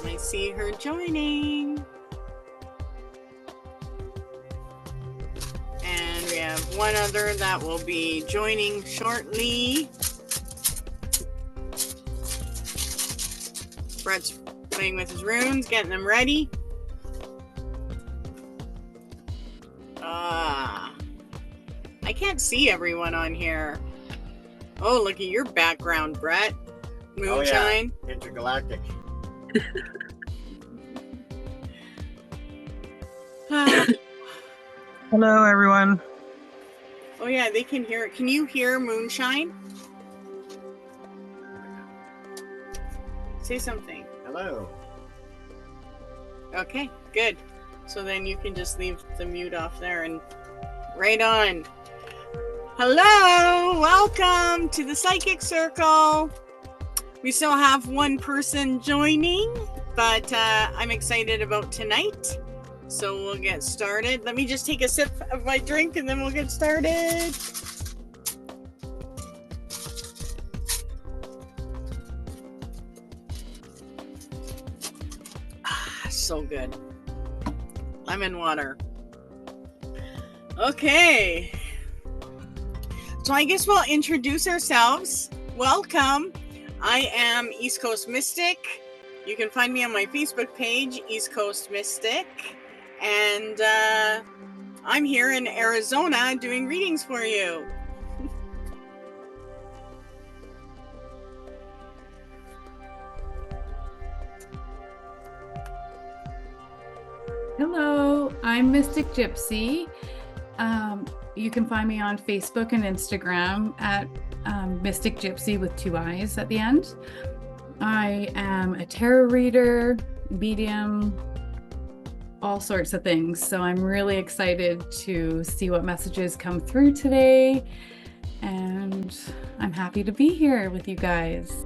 I see her joining. And we have one other that will be joining shortly. Brett's playing with his runes, getting them ready. I can't see everyone on here. Oh, look at your background, Brett. Moonshine. Oh, yeah. Intergalactic. Hello, everyone. Oh, yeah, they can hear it. Can you hear Moonshine? Say something. Hello. Okay, good. So then you can just leave the mute off there and right on. Hello, welcome to the Psychic Circle. We still have one person joining, but I'm excited about tonight. So we'll get started. Let me just take a sip of my drink and then we'll get started. So good. Lemon water. Okay. So I guess we'll introduce ourselves. Welcome. I am East Coast Mystic. You can find me on my Facebook page, East Coast Mystic. And I'm here in Arizona doing readings for you. Hello, I'm Mystic Gypsy. You can find me on Facebook and Instagram at Mystic Gypsy with 2 eyes at the end. I am a tarot reader, medium, all sorts of things. So I'm really excited to see what messages come through today. And I'm happy to be here with you guys.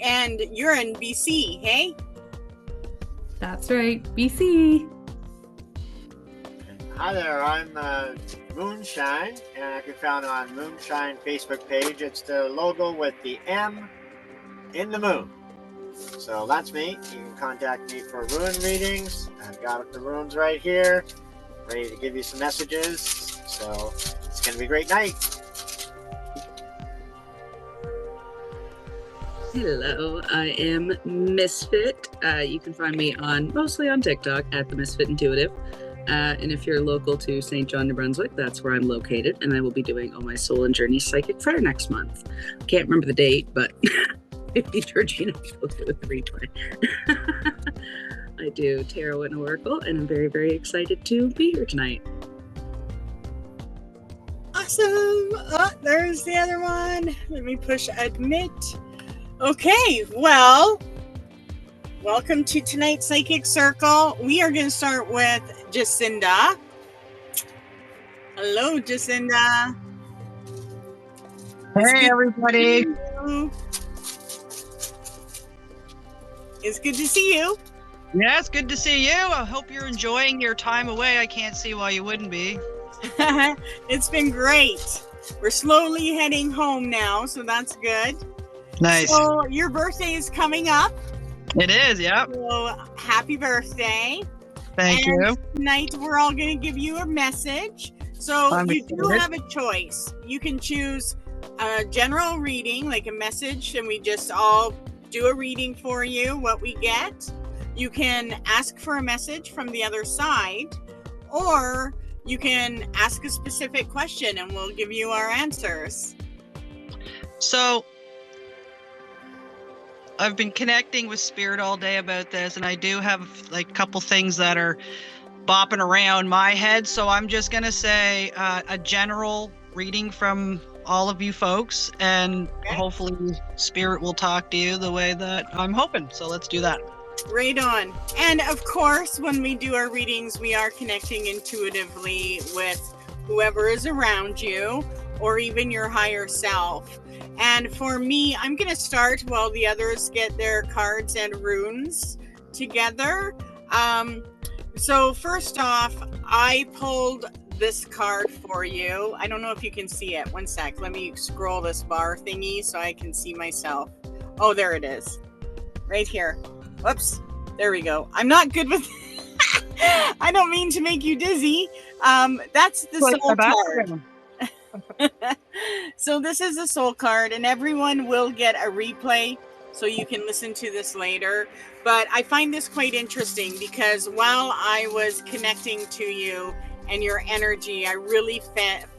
And you're in BC, hey? That's right, BC. Hi there, I'm Moonshine, and I can be found on Moonshine Facebook page. It's the logo with the M in the moon. So that's me. You can contact me for rune readings. I've got the runes right here, ready to give you some messages. So it's going to be a great night. Hello, I am Misfit. You can find me mostly on TikTok at the Misfit Intuitive. And if you're local to St. John, New Brunswick, that's where I'm located. And I will be doing Oh My Soul and Journey Psychic Fair next month. Can't remember the date, but maybe Georgina will do with the replay. I do tarot and oracle, and I'm very, very excited to be here tonight. Awesome. Oh, there's the other one. Let me push admit. Okay, well, welcome to tonight's Psychic Circle. We are going to start with Jacinda. Hello, Jacinda. Hey, everybody. It's good to see you. Yeah, it's good to see you. I hope you're enjoying your time away. I can't see why you wouldn't be. It's been great. We're slowly heading home now, so that's good. Nice. So your birthday is coming up. It is, yeah. So happy birthday. Thank you. Tonight we're all going to give you a message. So I'm you do excited. have a choice. You can choose a general reading, like a message, and we just all do a reading for you, what we get. You can ask for a message from the other side, or you can ask a specific question and we'll give you our answers. So I've been connecting with Spirit all day about this, and I do have like a couple things that are bopping around my head. So I'm just going to say a general reading from all of you folks, and hopefully Spirit will talk to you the way that I'm hoping. So let's do that. Right on. And of course, when we do our readings, we are connecting intuitively with whoever is around you or even your higher self. And for me, I'm going to start while the others get their cards and runes together. So first off, I pulled this card for you. I don't know if you can see it. One sec. Let me scroll this bar thingy so I can see myself. Oh, there it is. right here. Whoops. There we go. I'm not good with I don't mean to make you dizzy. That's the soul card. So this is a soul card, and everyone will get a replay so you can listen to this later. But I find this quite interesting because while I was connecting to you and your energy, I really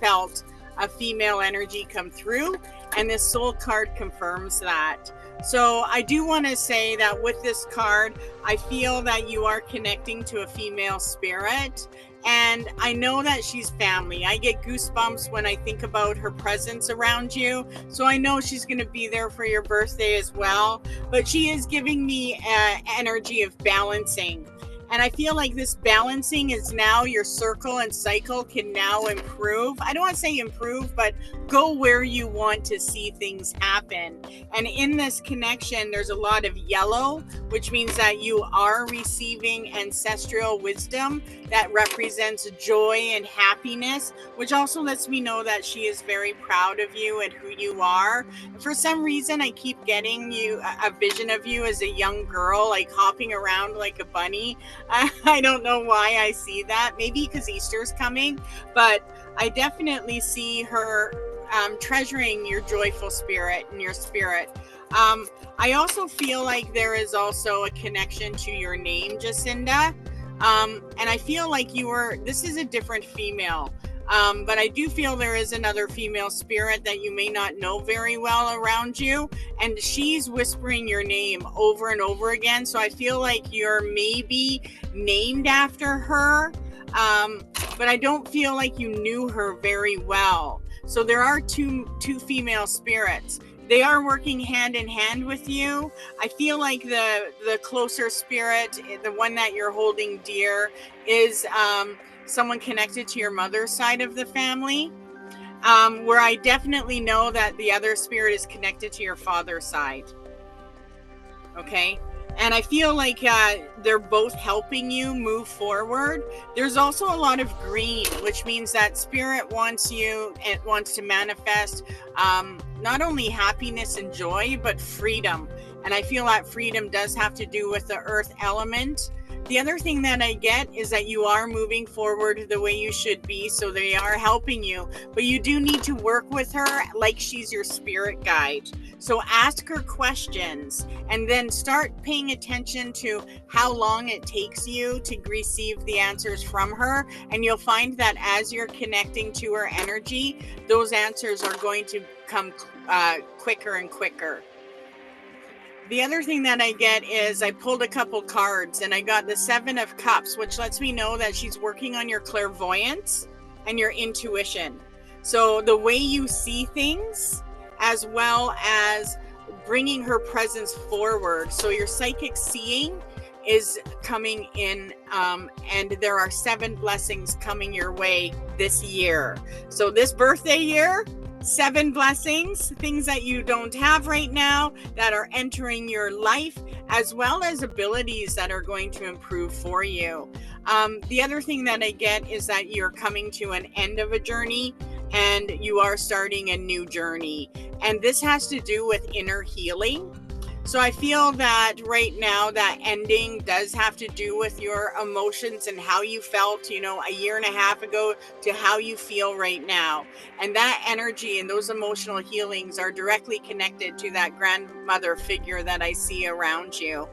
felt a female energy come through, and this soul card confirms that. So I do want to say that with this card, I feel that you are connecting to a female spirit, and I know that she's family. I get goosebumps when I think about her presence around you. So I know she's going to be there for your birthday as well, but she is giving me energy of balancing. And I feel like this balancing is now your circle and cycle can now improve. I don't want to say improve, but go where you want to see things happen. And in this connection, there's a lot of yellow, which means that you are receiving ancestral wisdom that represents joy and happiness, which also lets me know that she is very proud of you and who you are. For some reason, I keep getting a vision of you as a young girl, like hopping around like a bunny. I don't know why I see that. Maybe because Easter's coming, but I definitely see her treasuring your joyful spirit and your spirit. I also feel like there is also a connection to your name, Jacinda. And I feel like this is a different female. But I do feel there is another female spirit that you may not know very well around you, and she's whispering your name over and over again. So I feel like you're maybe named after her, but I don't feel like you knew her very well. So there are two female spirits. They are working hand in hand with you. I feel like the closer spirit, the one that you're holding dear, is someone connected to your mother's side of the family, where I definitely know that the other spirit is connected to your father's side. Okay? And I feel like they're both helping you move forward. There's also a lot of green, which means that spirit wants to manifest not only happiness and joy, but freedom. And I feel that freedom does have to do with the earth element. The other thing that I get is that you are moving forward the way you should be, so they are helping you, but you do need to work with her like she's your spirit guide. So ask her questions and then start paying attention to how long it takes you to receive the answers from her, and you'll find that as you're connecting to her energy, those answers are going to come quicker and quicker. The other thing that I get is I pulled a couple cards and I got the 7 of Cups, which lets me know that she's working on your clairvoyance and your intuition. So the way you see things, as well as bringing her presence forward. So your psychic seeing is coming in, and there are 7 blessings coming your way this year. So this birthday year, 7 blessings, things that you don't have right now that are entering your life, as well as abilities that are going to improve for you. The other thing that I get is that you're coming to an end of a journey and you are starting a new journey. And this has to do with inner healing. So I feel that right now that ending does have to do with your emotions and how you felt, a year and a half ago to how you feel right now. And that energy and those emotional healings are directly connected to that grandmother figure that I see around you.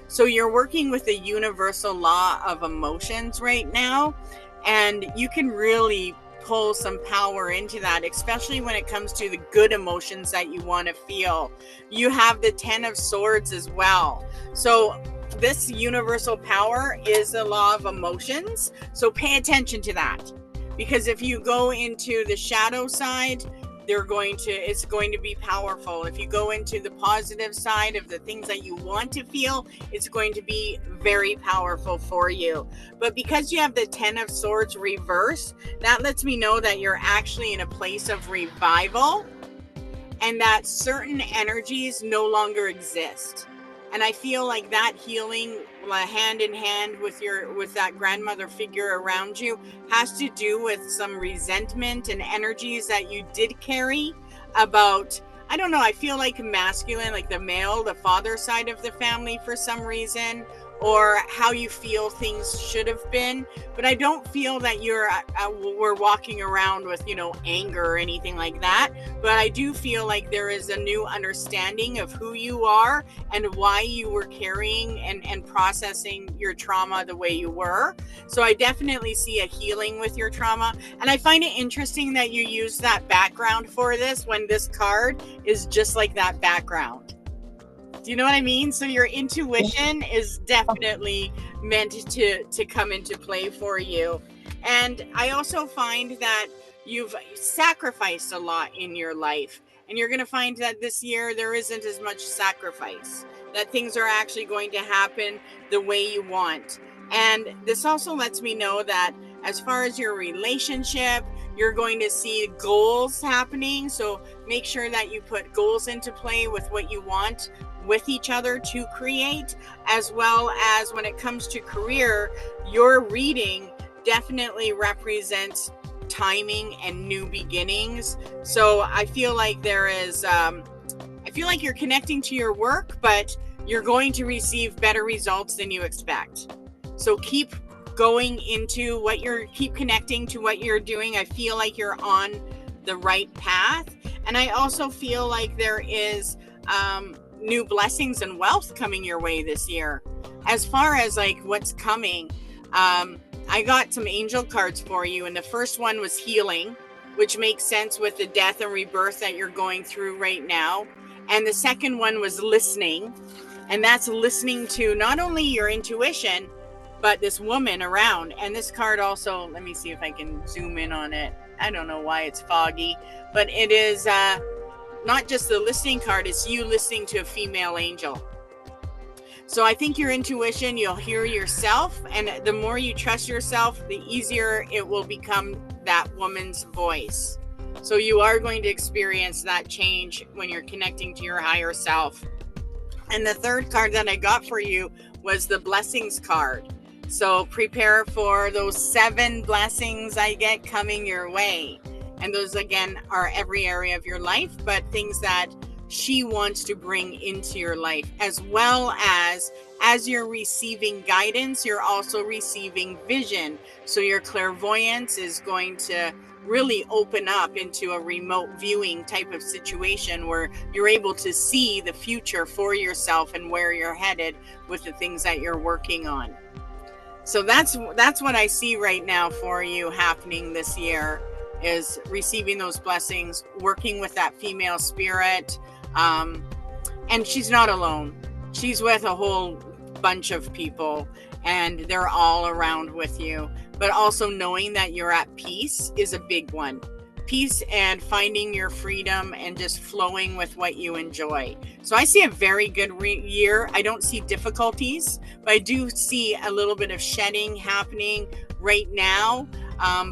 So you're working with the universal law of emotions right now, and you can really pull some power into that, especially when it comes to the good emotions that you want to feel. You have the 10 of Swords as well. So this universal power is the law of emotions. So pay attention to that, because if you go into the shadow side, it's going to be powerful. If you go into the positive side of the things that you want to feel, it's going to be very powerful for you. But because you have the 10 of Swords reverse, that lets me know that you're actually in a place of revival and that certain energies no longer exist. And I feel like that healing hand in hand with that grandmother figure around you has to do with some resentment and energies that you did carry about I don't know, I feel like masculine, like the male, the father side of the family for some reason, or how you feel things should have been. But I don't feel that we're walking around with, anger or anything like that. But I do feel like there is a new understanding of who you are and why you were carrying and processing your trauma the way you were. So I definitely see a healing with your trauma. And I find it interesting that you use that background for this when this card is just like that background. Do you know what I mean? So your intuition is definitely meant to come into play for you. And I also find that you've sacrificed a lot in your life. And you're going to find that this year there isn't as much sacrifice, that things are actually going to happen the way you want. And this also lets me know that as far as your relationship, you're going to see goals happening. So make sure that you put goals into play with what you want with each other to create, as well as when it comes to career, your reading definitely represents timing and new beginnings. So I feel like there is, I feel like you're connecting to your work, but you're going to receive better results than you expect. So keep going into keep connecting to what you're doing. I feel like you're on the right path. And I also feel like there is, new blessings and wealth coming your way this year. As far as like what's coming, I got some angel cards for you, and the first one was healing, which makes sense with the death and rebirth that you're going through right now. And the second one was listening, and that's listening to not only your intuition, but this woman around. And this card also, let me see if I can zoom in on it. I don't know why it's foggy, but it is not just the listening card, it's you listening to a female angel. So I think your intuition, you'll hear yourself, and the more you trust yourself, the easier it will become that woman's voice. So you are going to experience that change when you're connecting to your higher self. And the third card that I got for you was the blessings card. So prepare for those 7 blessings I get coming your way. And those, again, are every area of your life, but things that she wants to bring into your life, as well as you're receiving guidance, you're also receiving vision. So your clairvoyance is going to really open up into a remote viewing type of situation where you're able to see the future for yourself and where you're headed with the things that you're working on. So that's what I see right now for you happening this year, is receiving those blessings, working with that female spirit. And she's not alone. She's with a whole bunch of people, and they're all around with you. But also knowing that you're at peace is a big one. Peace and finding your freedom and just flowing with what you enjoy. So I see a very good year. I don't see difficulties, but I do see a little bit of shedding happening right now.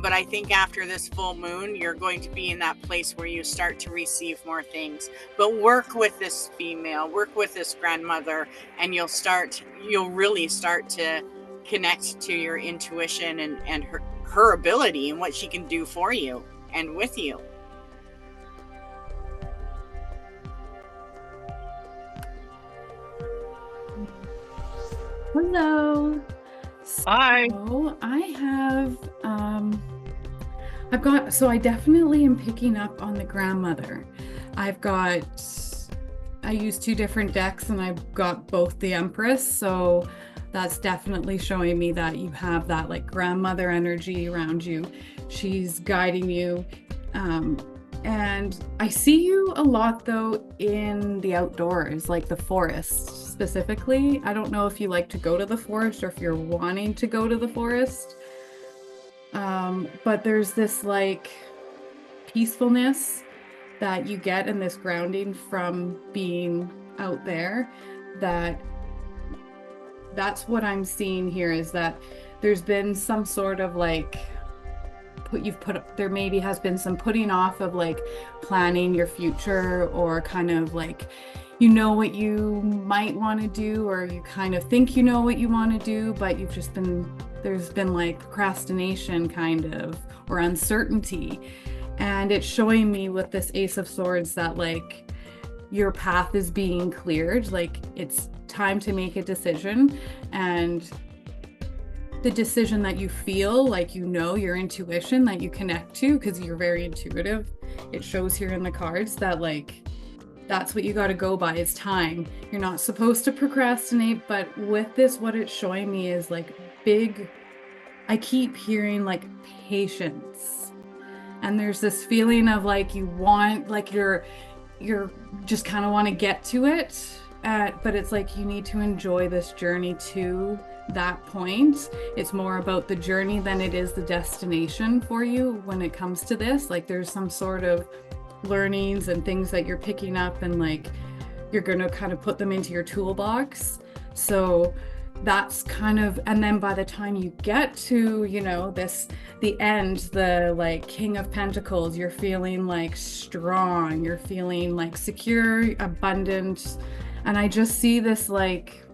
But I think after this full moon, you're going to be in that place where you start to receive more things. But work with this female, work with this grandmother, and you'll really start to connect to your intuition and her ability and what she can do for you and with you. Hello. Hi. So I definitely am picking up on the grandmother. I use 2 different decks, and I've got both the Empress. So that's definitely showing me that you have that like grandmother energy around you. She's guiding you. And I see you a lot though in the outdoors, like the forest specifically. I don't know if you like to go to the forest or if you're wanting to go to the forest. But there's this like peacefulness that you get and this grounding from being out there, that's what I'm seeing here, is that there's been some sort of like there maybe has been some putting off of like planning your future, or kind of like you know what you might want to do, or you kind of think you know what you want to do, but there's been like procrastination kind of, or uncertainty. And it's showing me with this Ace of Swords that like your path is being cleared. Like it's time to make a decision, and the decision that you feel like, you know, your intuition that you connect to, because you're very intuitive. It shows here in the cards that like that's what you got to go by. It's time. You're not supposed to procrastinate, but with this, what it's showing me is like big, I keep hearing like patience. And there's this feeling of like you want, like you're just kind of want to get to it. But it's like you need to enjoy this journey to that point. It's more about the journey than it is the destination for you when it comes to this. Like there's some sort of learnings and things that you're picking up, and like you're going to kind of put them into your toolbox. So that's kind of, and then by the time you get to, you know, the end, the like King of Pentacles, you're feeling like strong, you're feeling like secure, abundant. And I just see this like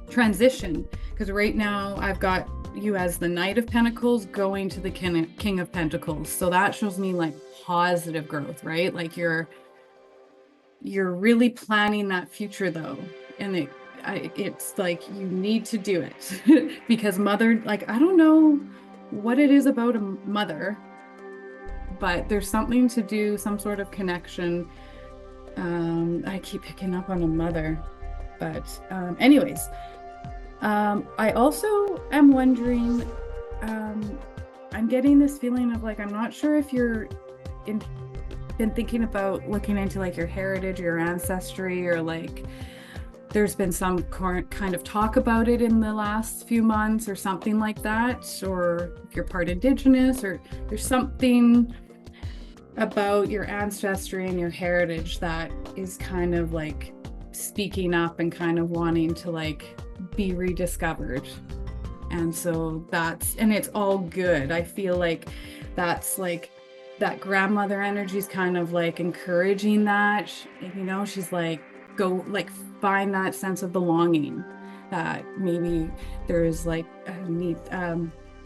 transition, because right now I've got you as the Knight of Pentacles going to the King of Pentacles. So that shows me like positive growth, right? Like you're really planning that future though. And it's like you need to do it because mother, like I don't know what it is about a mother, but there's something to do, some sort of connection. I keep picking up on a mother, but anyways, I also am wondering, I'm getting this feeling of like, I'm not sure if you're been thinking about looking into like your heritage, your ancestry, or like there's been some kind of talk about it in the last few months or something like that, or if you're part Indigenous, or there's something about your ancestry and your heritage that is kind of like speaking up and kind of wanting to like be rediscovered. And so and it's all good. I feel like that's like that grandmother energy is kind of like encouraging that, you know, she's like, go like find that sense of belonging that maybe there's like a need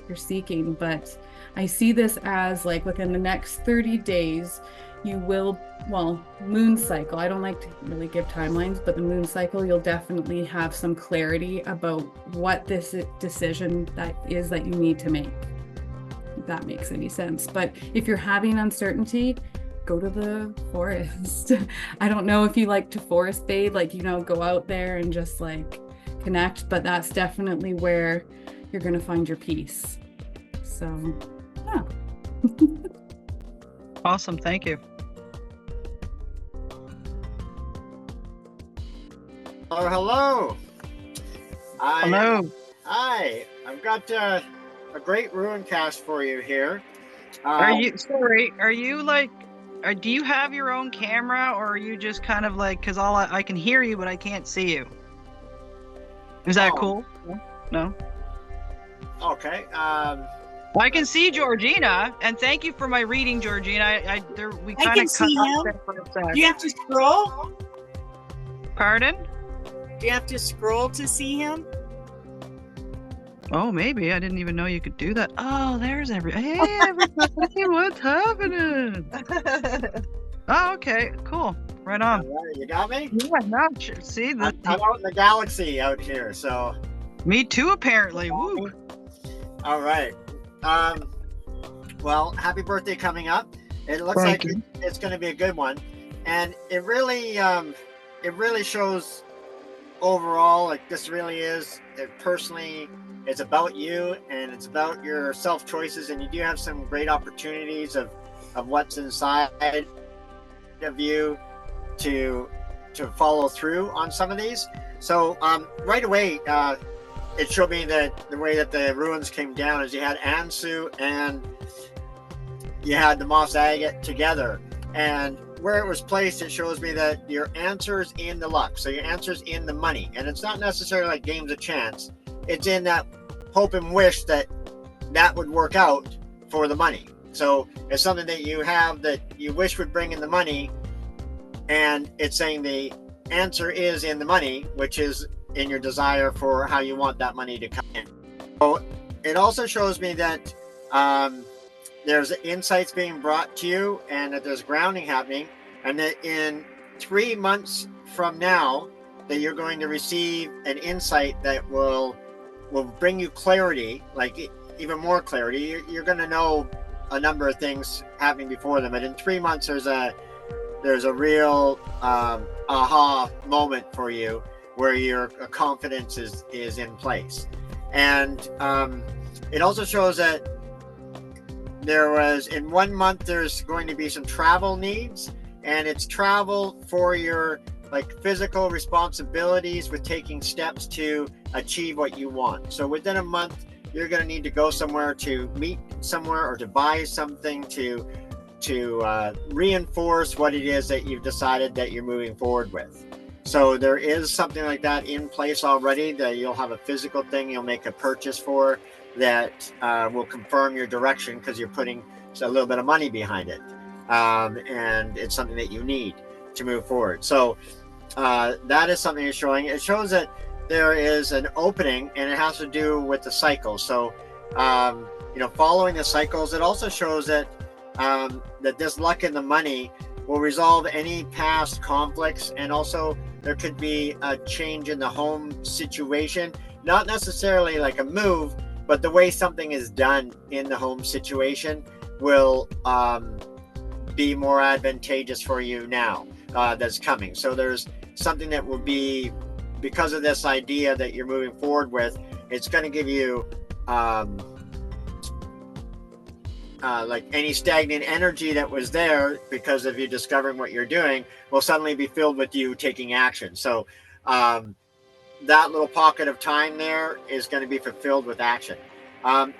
you're seeking. But I see this as like within the next 30 days you will, well, moon cycle, I don't like to really give timelines, but the moon cycle, you'll definitely have some clarity about what this decision that is that you need to make, if that makes any sense. But if you're having uncertainty, go to the forest. I don't know if you like to forest bathe, like, you know, go out there and just like connect, but that's definitely where you're going to find your peace. So, yeah. Awesome. Thank you. Oh, hello. Hello. Hi. I've got a great rune cast for you here. Are you like, do you have your own camera, or are you just kind of like, because I can hear you, but I can't see you? Is that cool? No? Okay. I can see Georgina, and thank you for my reading, Georgina. We I kind can of see him. Do you have to scroll? Pardon? Do you have to scroll to see him? Oh, maybe. I didn't even know you could do that. Oh, there's hey, everybody, what's happening? Oh, okay, cool. Right on. All right, you got me? Yeah, no, see, I'm out in the galaxy out here, so. Me too, apparently. Woo. All right. Well, happy birthday coming up. It looks Thank like you. it's going to be a good one, and it really shows overall, like this really is personally, it's about you and it's about your self choices, and you do have some great opportunities of what's inside of you to follow through on some of these. So right away, it showed me that the way that the ruins came down is you had Ansu and you had the Moss Agate together, and where it was placed, it shows me that your answer's in the luck. So your answer's in the money, and it's not necessarily like games of chance. It's in that hope and wish that would work out for the money. So it's something that you have that you wish would bring in the money, and it's saying the answer is in the money, which is in your desire for how you want that money to come in. So it also shows me that there's insights being brought to you, and that there's grounding happening, and that in 3 months from now that you're going to receive an insight that will bring you clarity, like even more clarity. You're going to know a number of things happening before them, but in 3 months there's a real aha moment for you where your confidence is in place. And it also shows that there was, in 1 month, there's going to be some travel needs, and it's travel for your like physical responsibilities with taking steps to achieve what you want. So within a month, you're going to need to go somewhere, to meet somewhere, or to buy something to reinforce what it is that you've decided that you're moving forward with. So there is something like that in place already, that you'll have a physical thing you'll make a purchase for that will confirm your direction, because you're putting a little bit of money behind it, and it's something that you need to move forward. So that is something it's showing. It shows that there is an opening, and it has to do with the cycle. So following the cycles, it also shows that that this luck and the money will resolve any past conflicts, and also there could be a change in the home situation, not necessarily like a move, but the way something is done in the home situation will be more advantageous for you now, that's coming. So there's something that will be, because of this idea that you're moving forward with, it's going to give you like any stagnant energy that was there because of you discovering what you're doing will suddenly be filled with you taking action. So that little pocket of time there is going to be fulfilled with action.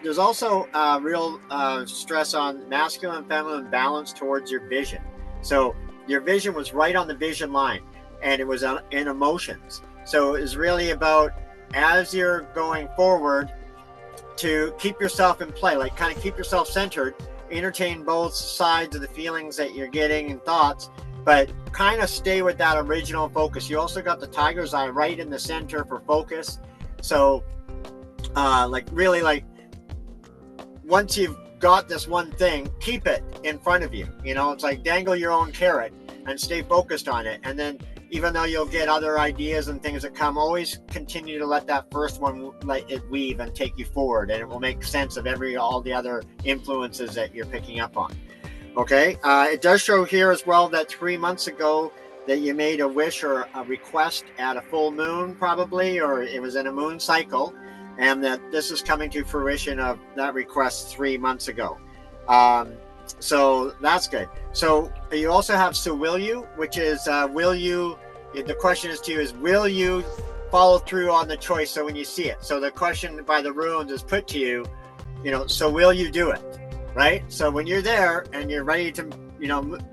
There's also real stress on masculine and feminine balance towards your vision. So your vision was right on the vision line, and it was in emotions. So it's really about, as you're going forward, to keep yourself in play, like kind of keep yourself centered, entertain both sides of the feelings that you're getting and thoughts, but kind of stay with that original focus. You also got the tiger's eye right in the center for focus. So once you've got this one thing, keep it in front of you. It's like dangle your own carrot and stay focused on it. And then even though you'll get other ideas and things that come, always continue to let that first one, let it weave and take you forward, and it will make sense of all the other influences that you're picking up on. Okay, it does show here as well that 3 months ago that you made a wish or a request at a full moon, probably, or it was in a moon cycle, and that this is coming to fruition of that request 3 months ago. So that's good. So you also have so will you, which is will you, the question is to you is, will you follow through on the choice? So when you see it, so the question by the runes is put to you, so will you do it, right? So when you're there and you're ready to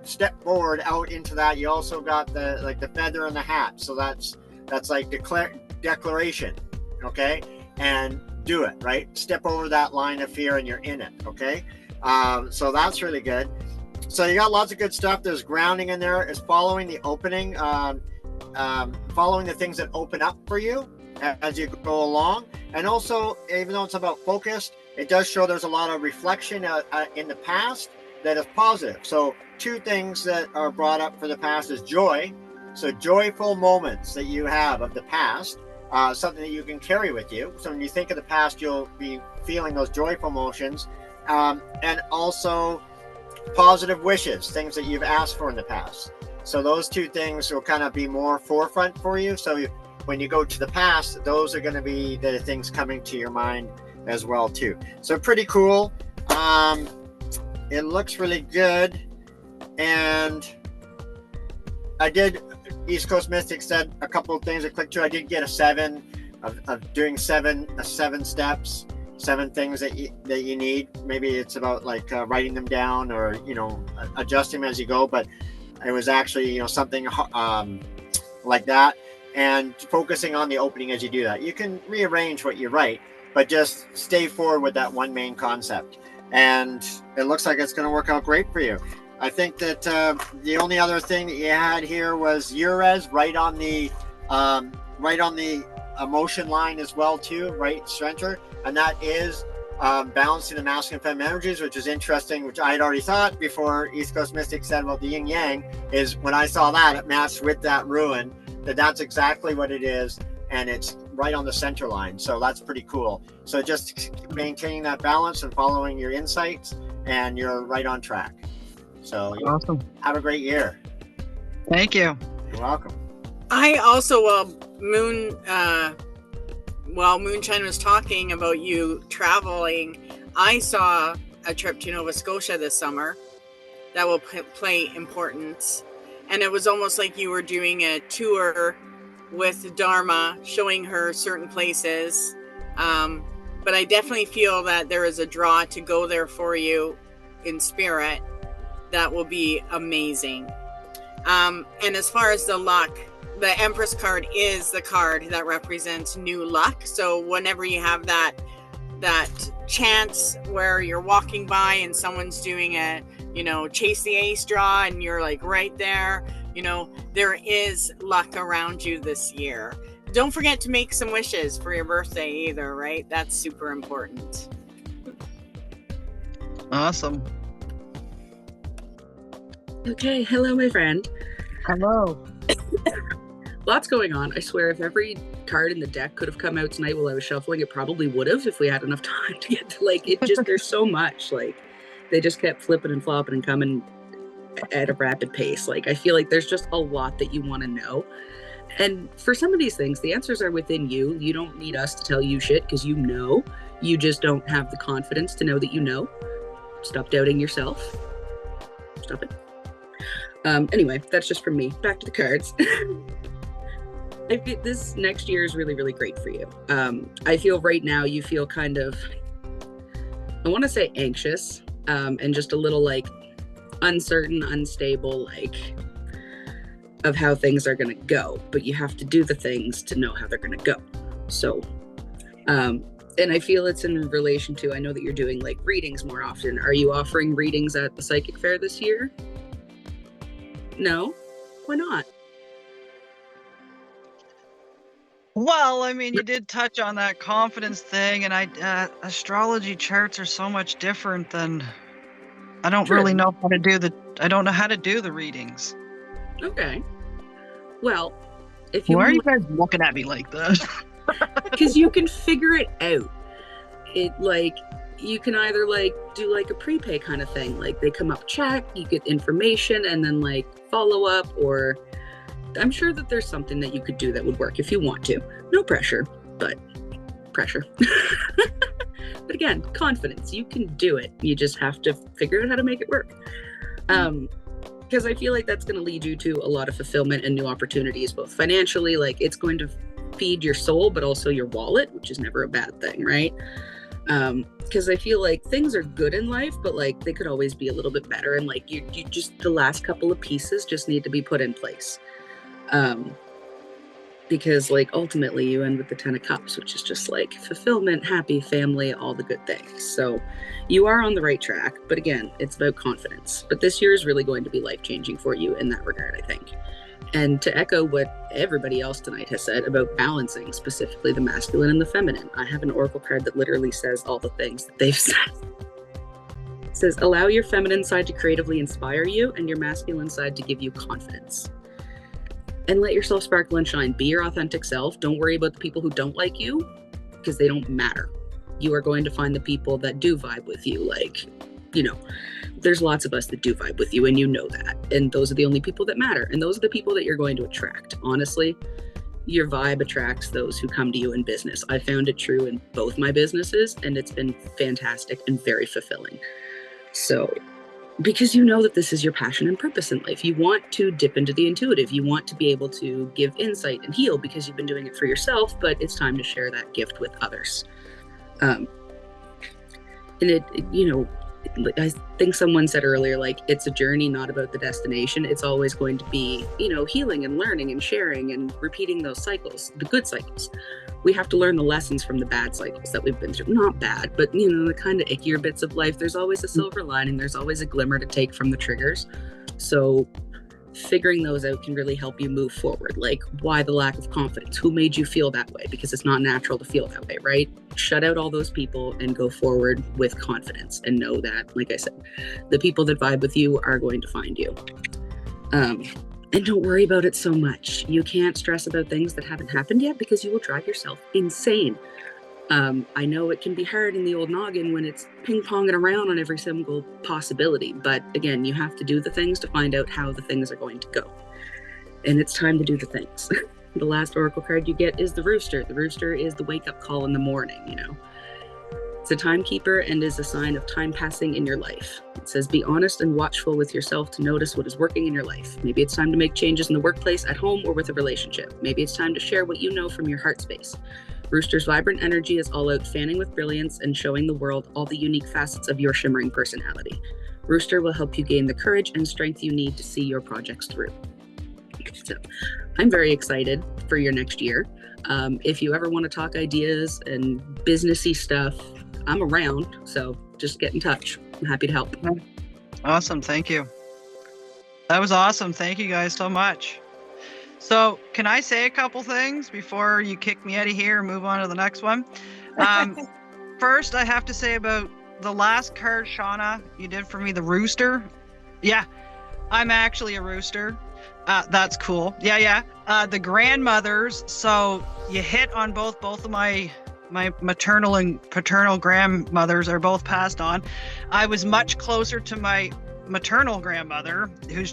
step forward out into that, you also got the feather in the hat. So that's like declaration, okay? And do it, right? Step over that line of fear and you're in it, okay? So that's really good. So you got lots of good stuff. There's grounding in there. It's following the opening, following the things that open up for you as you go along. And also, even though it's about focus, it does show there's a lot of reflection in the past that is positive. So 2 things that are brought up for the past is joy. So joyful moments that you have of the past, something that you can carry with you. So when you think of the past, you'll be feeling those joyful emotions. And also positive wishes, things that you've asked for in the past. So those 2 things will kind of be more forefront for you. So when you go to the past, those are going to be the things coming to your mind as well too. So pretty cool. It looks really good. And I did, East Coast Mystic said a couple of things I clicked to. I did get a 7 of doing 7 steps. 7 things that you need. Maybe it's about like writing them down or adjusting them as you go, but it was actually something like that, and focusing on the opening as you do that. You can rearrange what you write, but just stay forward with that one main concept, and it looks like it's going to work out great for you. I think that the only other thing that you had here was Urez right on the emotion line as well too, right center. And that is balancing the masculine and feminine energies, which is interesting, which I had already thought before East Coast Mystic said about the yin yang, is when I saw that, it matched with that ruin, that's exactly what it is, and it's right on the center line. So that's pretty cool. So just maintaining that balance and following your insights, and you're right on track. So Awesome. have a great year. Thank you. You're welcome. I also, while Moonshine was talking about you traveling, I saw a trip to Nova Scotia this summer that will play importance. And it was almost like you were doing a tour with Dharma, showing her certain places. But I definitely feel that there is a draw to go there for you in spirit. That will be amazing. And as far as the luck, the Empress card is the card that represents new luck. So whenever you have that chance where you're walking by and someone's doing a, chase the ace draw, and you're like right there, there is luck around you this year. Don't forget to make some wishes for your birthday either, right? That's super important. Awesome. Okay, hello, my friend. Hello. Lots going on. I swear, if every card in the deck could have come out tonight while I was shuffling, it probably would have if we had enough time to get to, it just, there's so much. They just kept flipping and flopping and coming at a rapid pace. I feel like there's just a lot that you want to know. And for some of these things, the answers are within you. You don't need us to tell you shit because you know. You just don't have the confidence to know that you know. Stop doubting yourself. Stop it. Anyway, that's just from me. Back to the cards. This next year is really, really great for you. I feel right now you feel kind of, I want to say anxious, and just a little uncertain, unstable, of how things are going to go. But you have to do the things to know how they're going to go. So, and I feel it's in relation to, I know that you're doing readings more often. Are you offering readings at the Psychic Fair this year? No? Why not? Well, I mean, you did touch on that confidence thing, and astrology charts are so much different than, I don't really know how to do I don't know how to do the readings. Okay. Well, if you Why are you guys looking at me like that? Because you can figure it out. You can either do a prepay kind of thing. They come up, check, you get information, and then follow up, or I'm sure that there's something that you could do that would work if you want to. No pressure, but pressure. But again, confidence. You can do it. You just have to figure out how to make it work. Because I feel like that's going to lead you to a lot of fulfillment and new opportunities, both financially, it's going to feed your soul, but also your wallet, which is never a bad thing, right? Because I feel like things are good in life, but they could always be a little bit better, and you just, the last couple of pieces just need to be put in place. Because ultimately you end with the 10 of Cups, which is just fulfillment, happy family, all the good things. So you are on the right track, but again, it's about confidence. But this year is really going to be life-changing for you in that regard, I think. And to echo what everybody else tonight has said about balancing, specifically the masculine and the feminine, I have an oracle card that literally says all the things that they've said. It says, allow your feminine side to creatively inspire you and your masculine side to give you confidence. And let yourself sparkle and shine. Be your authentic self. Don't worry about the people who don't like you, because they don't matter. You are going to find the people that do vibe with you. There's lots of us that do vibe with you, and you know that. And those are the only people that matter. And those are the people that you're going to attract. Honestly, your vibe attracts those who come to you in business. I found it true in both my businesses, and it's been fantastic and very fulfilling. So, because you know that this is your passion and purpose in life. You want to dip into the intuitive. You want to be able to give insight and heal because you've been doing it for yourself, but it's time to share that gift with others. And I think someone said earlier, it's a journey, not about the destination. It's always going to be, healing and learning and sharing and repeating those cycles, the good cycles. We have to learn the lessons from the bad cycles that we've been through. Not bad, but the kind of ickier bits of life. There's always a silver lining. There's always a glimmer to take from the triggers. So figuring those out can really help you move forward. Like, why the lack of confidence? Who made you feel that way? Because it's not natural to feel that way, right? Shut out all those people and go forward with confidence, and know that, like I said, the people that vibe with you are going to find you. And don't worry about it so much. You can't stress about things that haven't happened yet, because you will drive yourself insane. I know it can be hard in the old noggin when it's ping-ponging around on every single possibility, but again, you have to do the things to find out how the things are going to go. And it's time to do the things. The last oracle card you get is the Rooster. The Rooster is the wake-up call in the morning, you know. It's a timekeeper and is a sign of time passing in your life. It says, be honest and watchful with yourself to notice what is working in your life. Maybe it's time to make changes in the workplace, at home, or with a relationship. Maybe it's time to share what you know from your heart space. Rooster's vibrant energy is all out fanning with brilliance and showing the world all the unique facets of your shimmering personality. Rooster will help you gain the courage and strength you need to see your projects through. So, I'm very excited for your next year. If you ever want to talk ideas and businessy stuff, I'm around, so just get in touch. I'm happy to help. Awesome. Thank you. That was awesome. Thank you guys so much. So can I say a couple things before you kick me out of here and move on to the next one? First, I have to say about the last card, Shauna, you did for me, the Rooster. Yeah, I'm actually a rooster. That's cool. Yeah. The grandmothers. So you hit on both of my maternal and paternal grandmothers are both passed on. I was much closer to my maternal grandmother, who's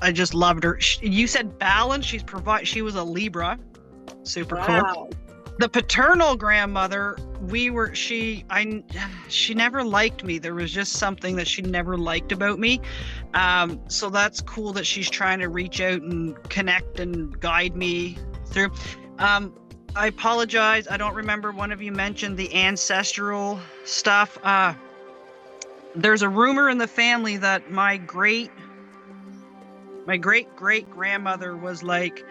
I just loved her. You said balance. She was a Libra. Super cool. The paternal grandmother, she never liked me. There was just something that she never liked about me. So that's cool that she's trying to reach out and connect and guide me through. I apologize. I don't remember, one of you mentioned the ancestral stuff. There's a rumor in the family that my great grandmother was like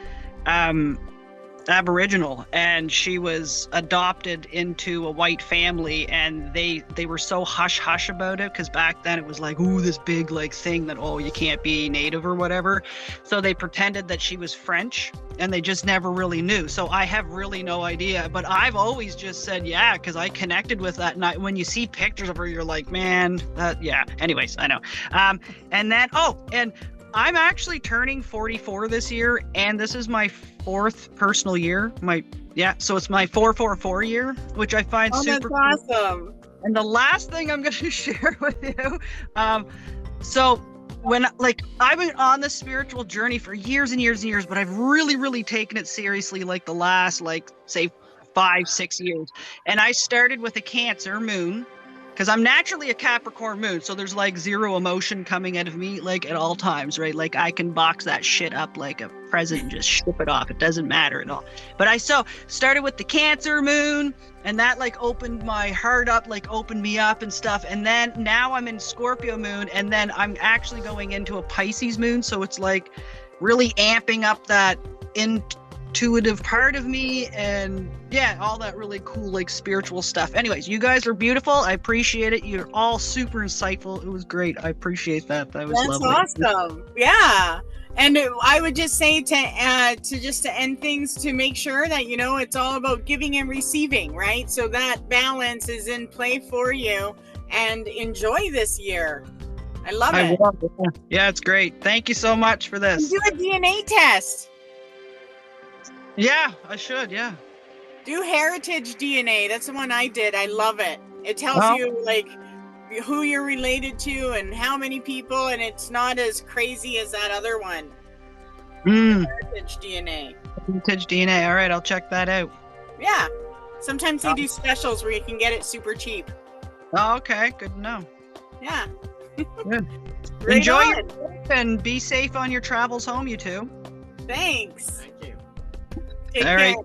Aboriginal, and she was adopted into a white family, and they were so hush about it, because back then it was like, ooh, this big like thing that, oh, you can't be native or whatever. So they pretended that she was French, and they just never really knew. So I have really no idea, but I've always just said yeah, because I connected with that. And when you see pictures of her, you're like, man, that, yeah. Anyways, I know. And then and I'm actually turning 44 this year, and this is my 4th personal year. So it's my 444 year, which I find super cool. That's awesome. And the last thing I'm going to share with you, so when I've been on this spiritual journey for years and years and years, but I've really taken it seriously like the last say 5-6 years. And I started with a Cancer moon, because I'm naturally a Capricorn moon, so there's like zero emotion coming out of me at all times, right? Like I can box that shit up like a present and just ship it off. It doesn't matter at all. But I started with the Cancer moon, and that opened my heart up, opened me up and stuff. And then now I'm in Scorpio moon, and then I'm actually going into a Pisces moon, so it's really amping up that intuitive part of me, and yeah, all that really cool spiritual stuff. Anyways, you guys are beautiful. I appreciate it. You're all super insightful. It was great. I appreciate that. That was lovely. That's awesome. Yeah. And I would just say to end things, to make sure that it's all about giving and receiving, right? So that balance is in play for you, and enjoy this year. I love it. Yeah, it's great. Thank you so much for this. And do a DNA test. Yeah, I should. Yeah. Do Heritage DNA. That's the one I did. I love it. It tells you who you're related to and how many people, and it's not as crazy as that other one. Heritage DNA. Heritage DNA. All right, I'll check that out. Yeah. Sometimes they do specials where you can get it super cheap. Oh, okay. Good to know. Yeah. Good. Right Enjoy on. your trip and be safe on your travels home, you two. Thanks. Thank you. Take All care.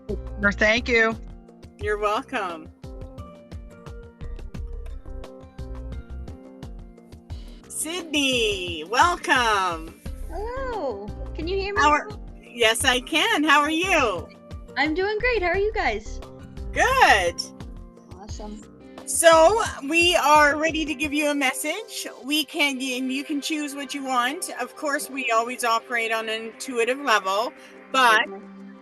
right. Thank you. You're welcome. Sydney, welcome. Hello. Can you hear me? Yes, I can. How are you? I'm doing great. How are you guys? Good. Awesome. So we are ready to give you a message. You can choose what you want. Of course, we always operate on an intuitive level, but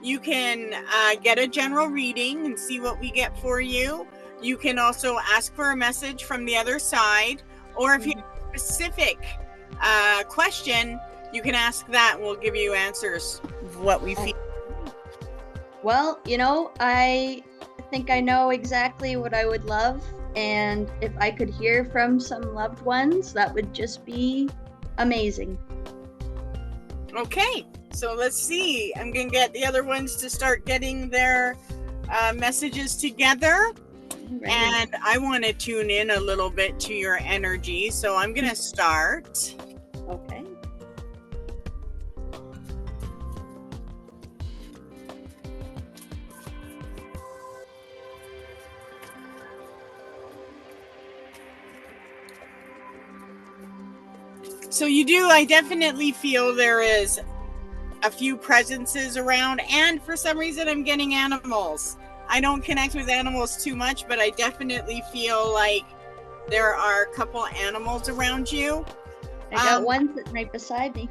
you can get a general reading and see what we get for you. You can also ask for a message from the other side, or if you have a specific question, you can ask that and we'll give you answers of what we feel. Well, I think I know exactly what I would love, and if I could hear from some loved ones, that would just be amazing. Okay, so let's see. I'm going to get the other ones to start getting their messages together. Ready. And I want to tune in a little bit to your energy. So I'm going to start. Okay. So I definitely feel there is a few presences around, and for some reason I'm getting animals. I don't connect with animals too much, but I definitely feel like there are a couple animals around you. I got one sitting right beside me.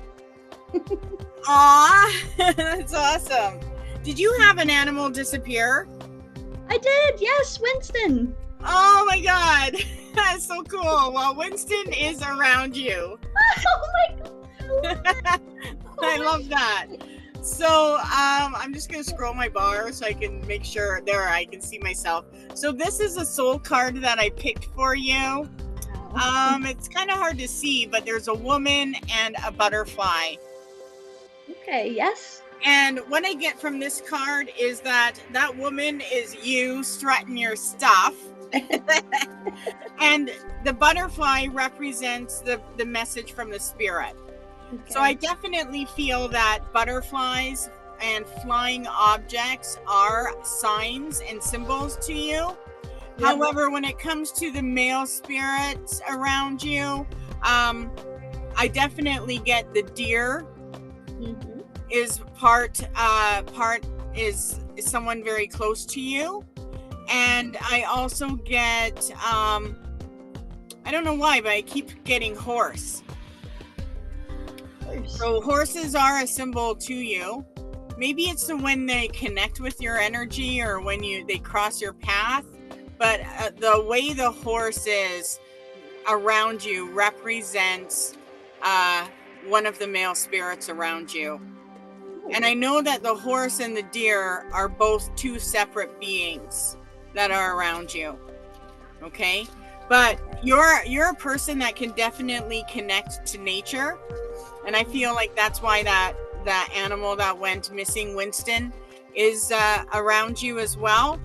Aw, that's awesome. Did you have an animal disappear? I did, yes, Winston. Oh my God, that's so cool. Well, Winston is around you. Oh my God. I love that. So I'm just going to scroll my bar so I can make sure there I can see myself. So this is a soul card that I picked for you. It's kind of hard to see, but there's a woman and a butterfly. Okay, yes. And what I get from this card is that woman is you strutting your stuff. And the butterfly represents the message from the spirit. Okay. So I definitely feel that butterflies and flying objects are signs and symbols to you. Yep. However, when it comes to the male spirits around you, I definitely get the deer is part is someone very close to you. And I also get, I don't know why, but I keep getting horse. So horses are a symbol to you. Maybe it's when they connect with your energy or when they cross your path. But the way the horse is around you represents one of the male spirits around you. And I know that the horse and the deer are both two separate beings that are around you. Okay? But you're a person that can definitely connect to nature. And I feel like that's why that animal that went missing, Winston, is around you as well.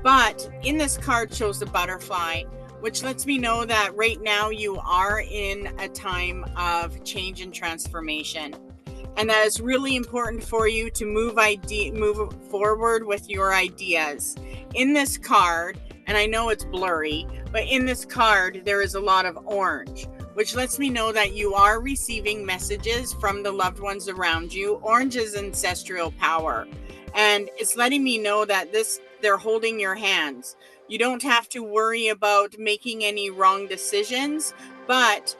But in this card shows the butterfly, which lets me know that right now you are in a time of change and transformation. And that is really important for you to move forward with your ideas. In this card, and I know it's blurry, but in this card, there is a lot of orange, which lets me know that you are receiving messages from the loved ones around you. Orange is ancestral power. And it's letting me know that they're holding your hands. You don't have to worry about making any wrong decisions, but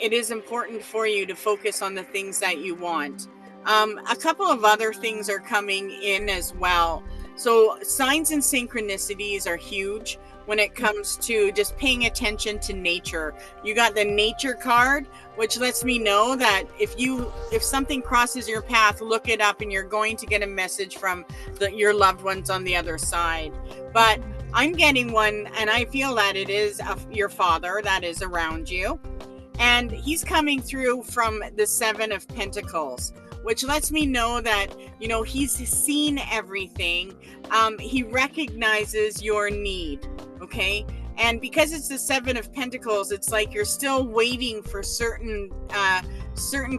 it is important for you to focus on the things that you want. A couple of other things are coming in as well. So signs and synchronicities are huge when it comes to just paying attention to nature. You got the nature card, which lets me know that if something crosses your path, look it up and you're going to get a message from your loved ones on the other side. But I'm getting one, and I feel that it is your father that is around you. And he's coming through from the 7 of Pentacles, which lets me know that, he's seen everything. He recognizes your need, okay? And because it's the 7 of Pentacles, it's like you're still waiting for certain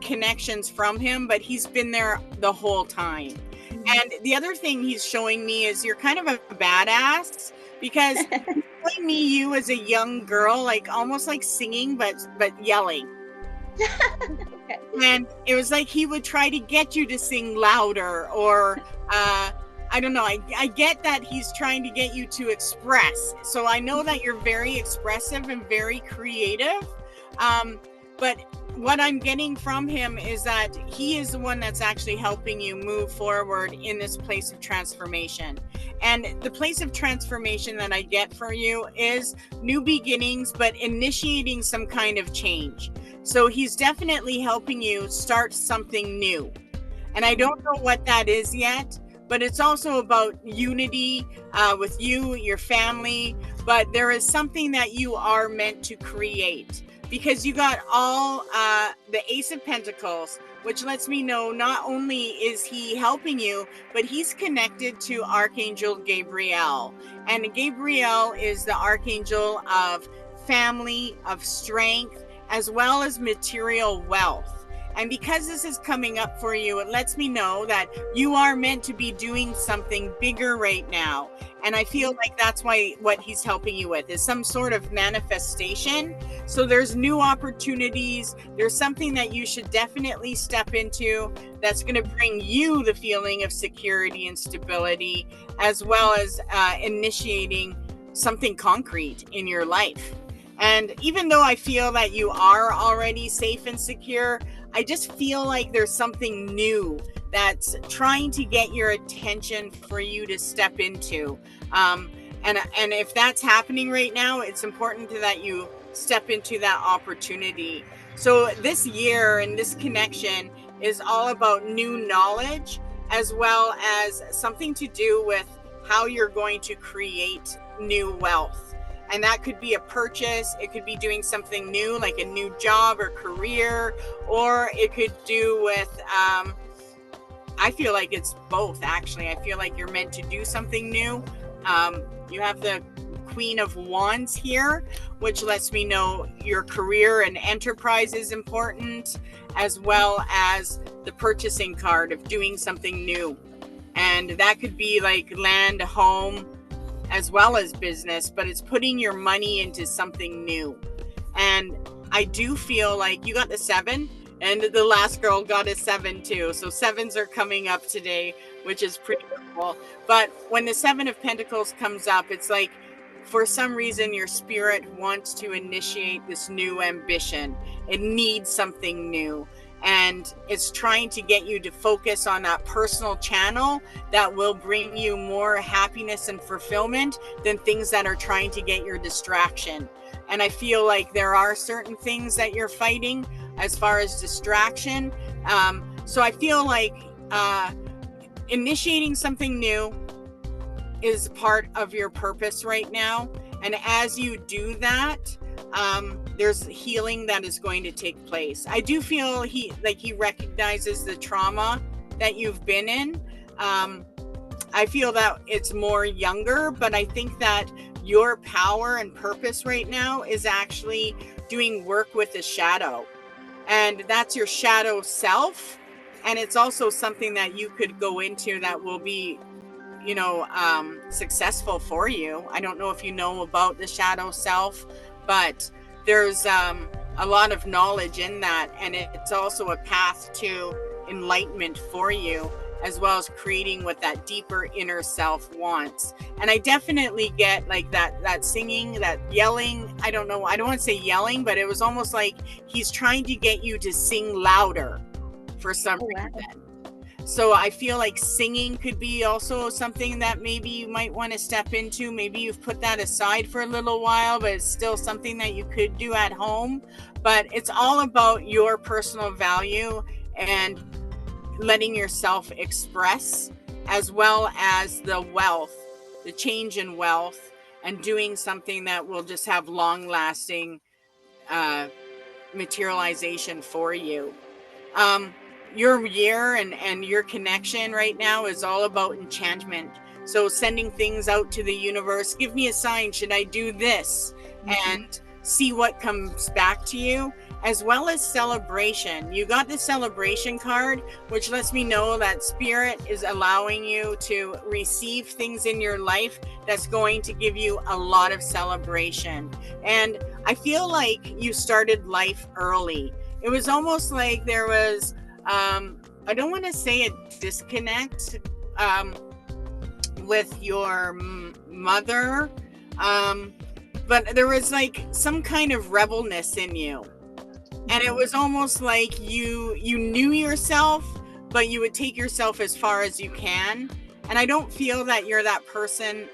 connections from him, but he's been there the whole time. And the other thing he's showing me is you're kind of a badass, because he's showing me you as a young girl, like almost like singing, but yelling. Okay. And it was like he would try to get you to sing louder or I don't know. I get that he's trying to get you to express. So I know that you're very expressive and very creative. But what I'm getting from him is that he is the one that's actually helping you move forward in this place of transformation. And the place of transformation that I get for you is new beginnings, but initiating some kind of change. So he's definitely helping you start something new. And I don't know what that is yet, but it's also about unity with you, your family. But there is something that you are meant to create, because you got all the Ace of Pentacles, which lets me know not only is he helping you, but he's connected to Archangel Gabriel. And Gabriel is the archangel of family, of strength, as well as material wealth. And because this is coming up for you, it lets me know that you are meant to be doing something bigger right now. And I feel like that's why what he's helping you with is some sort of manifestation. So there's new opportunities. There's something that you should definitely step into that's going to bring you the feeling of security and stability, as well as initiating something concrete in your life. And even though I feel that you are already safe and secure, I just feel like there's something new that's trying to get your attention for you to step into. And if that's happening right now, it's important that you step into that opportunity. So this year and this connection is all about new knowledge, as well as something to do with how you're going to create new wealth. And that could be a purchase. It could be doing something new, like a new job or career, or it could do with, I feel like it's both, actually. I feel like you're meant to do something new. You have the Queen of Wands here, which lets me know your career and enterprise is important, as well as the purchasing card of doing something new. And that could be like land, home, as well as business, but it's putting your money into something new. And I do feel like you got the 7, and the last girl got a 7 too. So 7s are coming up today, which is pretty cool. But when the 7 of Pentacles comes up, it's like, for some reason, your spirit wants to initiate this new ambition. It needs something new. And it's trying to get you to focus on that personal channel that will bring you more happiness and fulfillment than things that are trying to get your distraction. And I feel like there are certain things that you're fighting as far as distraction. So I feel like initiating something new is part of your purpose right now. And as you do that, there's healing that is going to take place. I do feel he recognizes the trauma that you've been in. I feel that it's more younger, but I think that your power and purpose right now is actually doing work with the shadow. And that's your shadow self. And it's also something that you could go into that will be, successful for you. I don't know if you know about the shadow self, but there's a lot of knowledge in that, and it's also a path to enlightenment for you, as well as creating what that deeper inner self wants. And I definitely get like that singing, that yelling. I don't know, I don't want to say yelling, but it was almost like he's trying to get you to sing louder for some reason. So I feel like singing could be also something that maybe you might want to step into. Maybe you've put that aside for a little while, but it's still something that you could do at home. But it's all about your personal value and letting yourself express, as well as the wealth, the change in wealth, and doing something that will just have long-lasting materialization for you. Your year and your connection right now is all about enchantment. So sending things out to the universe, give me a sign, should I do this? And see what comes back to you, as well as celebration. You got the celebration card, which lets me know that spirit is allowing you to receive things in your life that's going to give you a lot of celebration. And I feel like you started life early. It was almost like there was I don't want to say a disconnect, with your mother, but there was like some kind of rebelness in you, and it was almost like you knew yourself, but you would take yourself as far as you can. And I don't feel that you're that person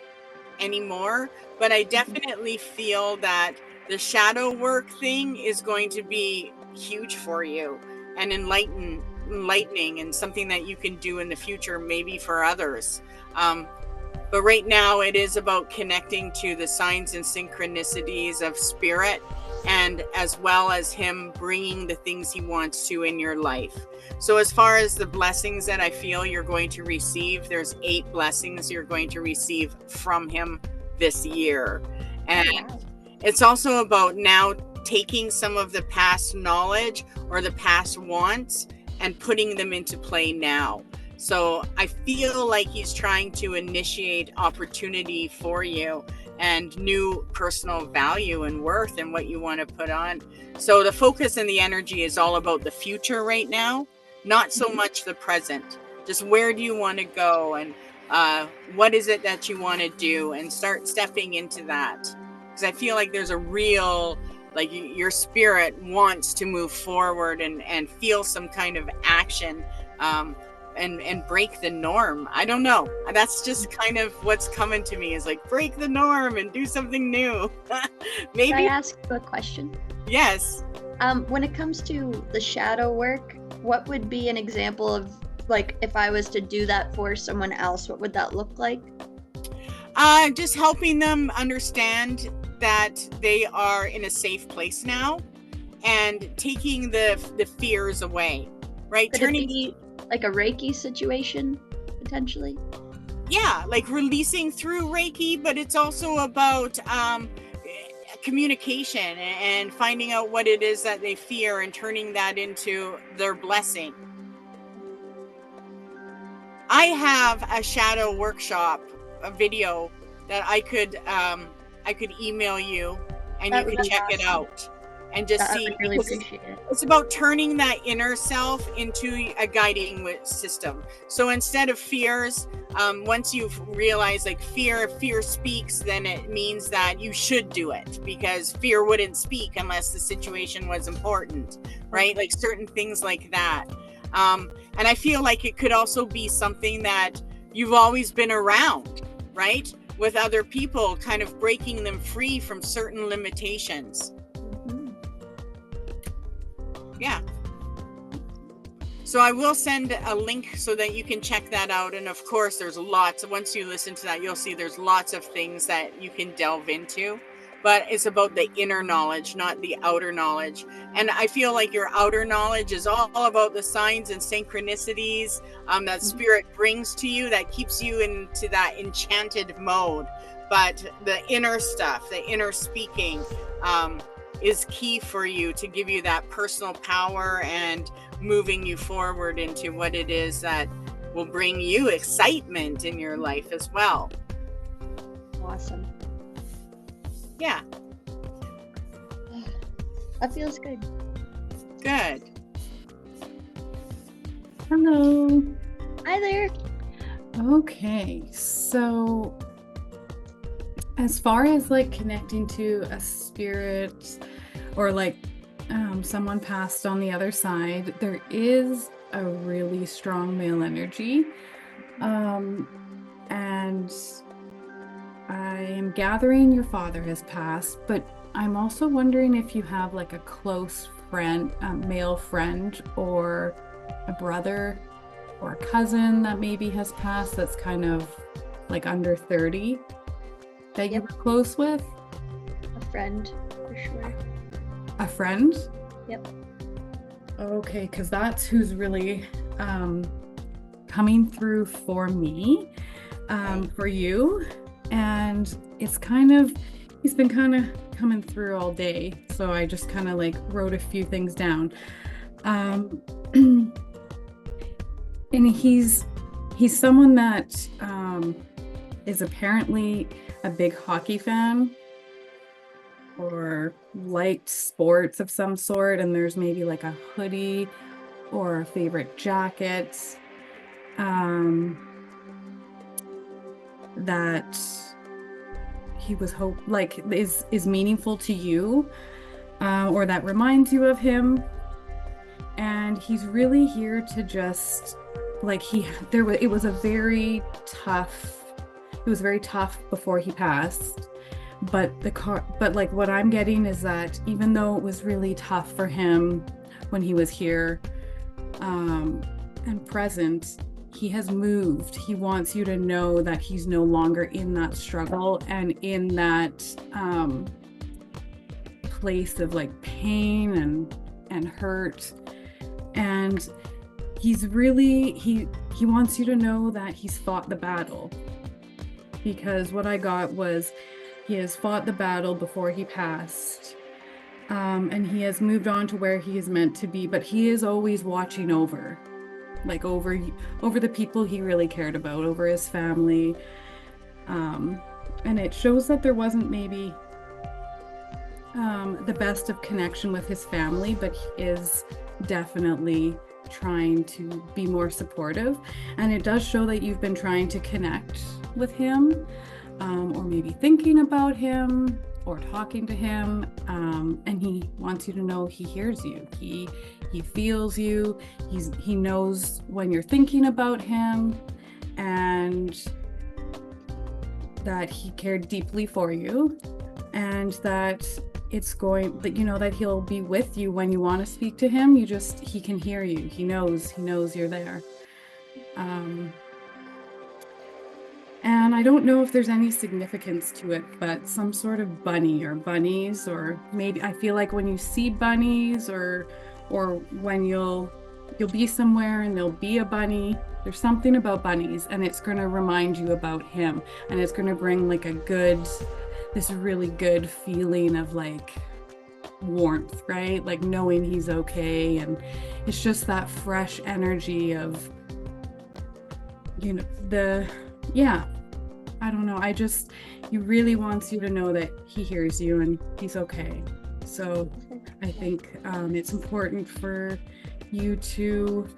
anymore, but I definitely feel that the shadow work thing is going to be huge for you and enlightening, and something that you can do in the future, maybe for others. But right now it is about connecting to the signs and synchronicities of spirit, and as well as him bringing the things he wants to in your life. So as far as the blessings that I feel you're going to receive, there's 8 blessings you're going to receive from him this year. And it's also about now taking some of the past knowledge or the past wants and putting them into play now. So I feel like he's trying to initiate opportunity for you and new personal value and worth and what you want to put on. So the focus and the energy is all about the future right now, not so much the present. Just where do you want to go, and what is it that you want to do, and start stepping into that. Because I feel like there's a real, like, your spirit wants to move forward and feel some kind of action, and break the norm. I don't know. That's just kind of what's coming to me, is like, break the norm and do something new. Maybe. Can I ask a question? Yes. When it comes to the shadow work, what would be an example of, like, if I was to do that for someone else, what would that look like? Just helping them understand that they are in a safe place now, and taking the fears away, right? Could it be like a Reiki situation, potentially? Yeah, like releasing through Reiki, but it's also about communication and finding out what it is that they fear and turning that into their blessing. I have a shadow workshop, a video that I could email you, and That you would can be check it awesome. out and just I see. would really because appreciate it. It's about turning that inner self into a guiding system. So instead of fears, once you've realized, like, if fear speaks, then it means that you should do it, because fear wouldn't speak unless the situation was important, right? Like certain things like that. And I feel like it could also be something that you've always been around, right? With other people, kind of breaking them free from certain limitations. Yeah. So I will send a link so that you can check that out. And of course, there's lots. Once you listen to that, you'll see there's lots of things that you can delve into. But it's about the inner knowledge, not the outer knowledge. And I feel like your outer knowledge is all about the signs and synchronicities that spirit brings to you, that keeps you into that enchanted mode. But the inner stuff, the inner speaking, is key for you to give you that personal power and moving you forward into what it is that will bring you excitement in your life as well. Awesome. Yeah. That feels good. Good. Hello. Hi there. Okay, so as far as like connecting to a spirit, or like someone passed on the other side, there is a really strong male energy, and I am gathering your father has passed, but I'm also wondering if you have like a close friend, a male friend, or a brother or a cousin that maybe has passed, that's kind of like under 30, that you were close with. A friend, for sure. A friend? Yep. Okay, because that's who's really coming through for me, for you. And it's kind of, he's been kind of coming through all day, so I just kind of like wrote a few things down. And he's someone that is apparently a big hockey fan, or liked sports of some sort, and there's maybe like a hoodie or a favorite jacket. that he was is meaningful to you, or that reminds you of him. And he's really here to just it was very tough before he passed. But what I'm getting is that even though it was really tough for him when he was here and present, he has moved. He wants you to know that he's no longer in that struggle and in that place of like pain and hurt. And he's really, he wants you to know that he's fought the battle. Because what I got was he has fought the battle before he passed. And he has moved on to where he is meant to be, but he is always watching over the people he really cared about, over his family. And it shows that there wasn't maybe the best of connection with his family, but he is definitely trying to be more supportive. And it does show that you've been trying to connect with him, or maybe thinking about him or talking to him, and he wants you to know he hears you. He feels you. He knows when you're thinking about him, and that he cared deeply for you, and that that he'll be with you when you want to speak to him. He can hear you. He knows you're there. And I don't know if there's any significance to it, but some sort of bunny or bunnies, or maybe I feel like when you see bunnies or when you'll be somewhere and there'll be a bunny, there's something about bunnies, and it's going to remind you about him, and it's going to bring like this really good feeling of like warmth, right? Like knowing he's okay. And it's just that fresh energy of, I don't know. He really wants you to know that he hears you and he's okay. So I think it's important for you to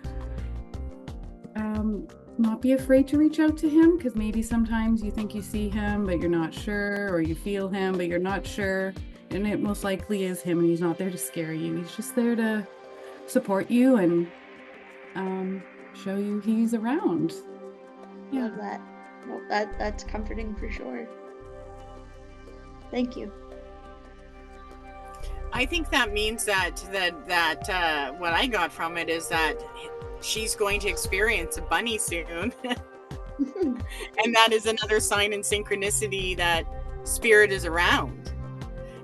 not be afraid to reach out to him, because maybe sometimes you think you see him, but you're not sure, or you feel him, but you're not sure. And it most likely is him, and he's not there to scare you. He's just there to support you and show you he's around. Yeah. Love that. Well, that's comforting for sure. Thank you. I think that means that what I got from it is that she's going to experience a bunny soon. And that is another sign in synchronicity that spirit is around.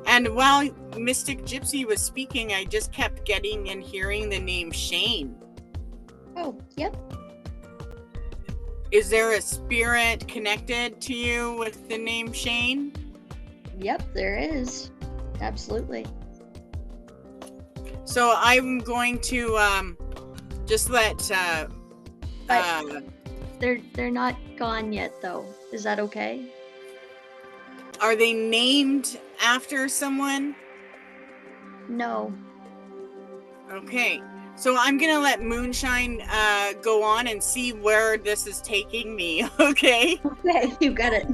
And while Mystic Gypsy was speaking, I just kept getting and hearing the name Shane. Oh, yep. Is there a spirit connected to you with the name Shane? Yep, there is. Absolutely. So I'm going to just let they're not gone yet though. Is that okay? Are they named after someone? No. Okay. So I'm gonna let Moonshine go on and see where this is taking me. Okay. Okay, you got it.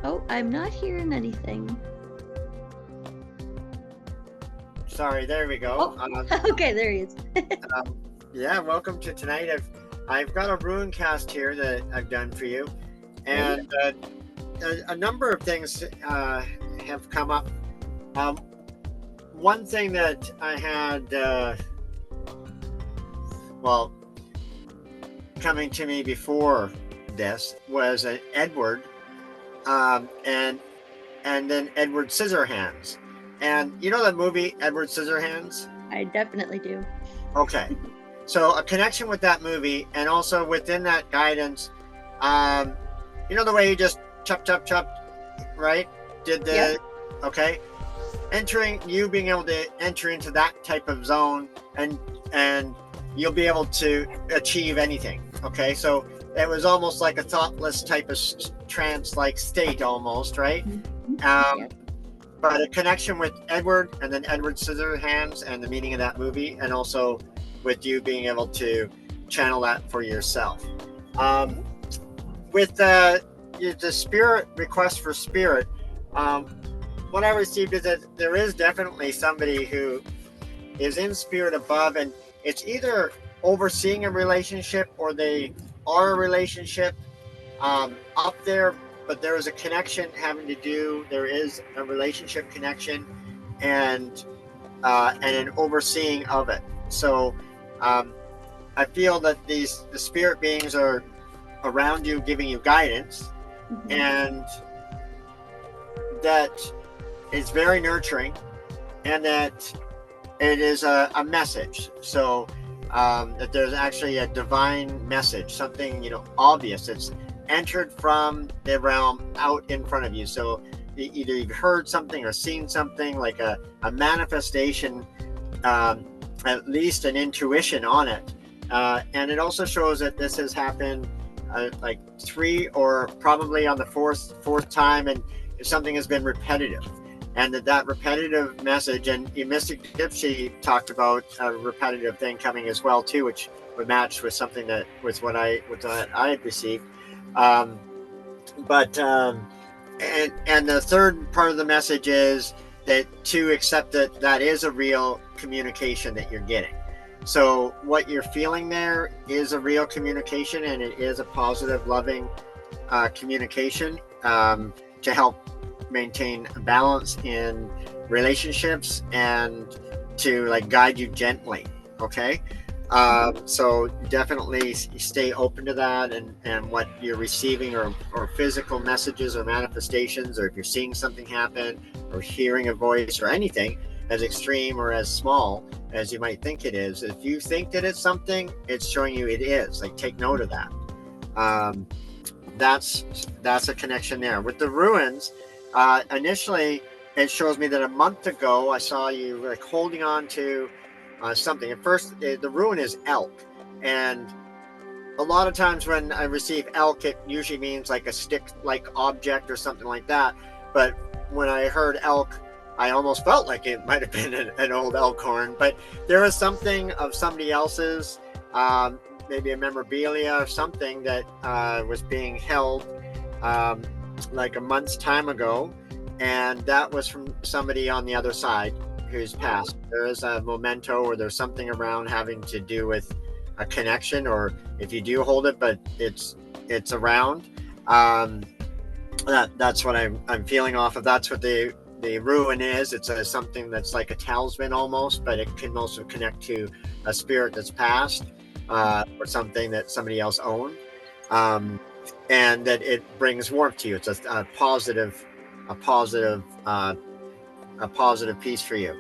Oh, I'm not hearing anything. Sorry, there we go. Oh, okay, there he is. Yeah, welcome to tonight. I've got a rune cast here that I've done for you, and a number of things have come up. One thing that I had, coming to me before this was an Edward, and then Edward Scissorhands. And you know that movie, Edward Scissorhands? I definitely do. Okay. So a connection with that movie, and also within that guidance, you know the way you just chop, right? Okay. You being able to enter into that type of zone, and you'll be able to achieve anything. Okay. So it was almost like a thoughtless type of trance-like state almost, right? but a connection with Edward and then Edward Scissorhands and the meaning of that movie, and also with you being able to channel that for yourself. With the spirit request for spirit, what I received is that there is definitely somebody who is in spirit above, and it's either overseeing a relationship or they are a relationship up there, but there is a connection having to do, there is a relationship connection and an overseeing of it. So I feel that the spirit beings are around you giving you guidance, and that it's very nurturing, and that it is a message. So that there's actually a divine message, something obvious that's entered from the realm out in front of you. So either you've heard something or seen something, like a manifestation, at least an intuition on it. And it also shows that this has happened like 3 or probably on the fourth time, and something has been repetitive, and that repetitive message. And Mystic Gypsy talked about a repetitive thing coming as well too, which would match with something that with what I had received. And the third part of the message is that to accept that is a real communication that you're getting. So what you're feeling there is a real communication, and it is a positive, loving communication to help maintain balance in relationships and to guide you gently. Okay. So definitely stay open to that, and what you're receiving or physical messages or manifestations, or if you're seeing something happen or hearing a voice or anything, as extreme or as small as you might think it is. If you think that it's something, it's showing you it is. Take note of that. That's a connection there. With the ruins, initially it shows me that a month ago I saw you holding on to something. At first, the ruin is elk, and a lot of times when I receive elk, it usually means a stick-like object or something like that. But when I heard elk, I almost felt like it might have been an old elk horn. But there was something of somebody else's, maybe a memorabilia or something that was being held like a month's time ago, and that was from somebody on the other side who's passed. There is a memento, or there's something around having to do with a connection, or if you do hold it, but it's around. That's what I'm feeling off of. That's what the ruin is. It's something that's like a talisman almost, but it can also connect to a spirit that's passed, or something that somebody else owned, and that it brings warmth to you. It's a positive piece for you.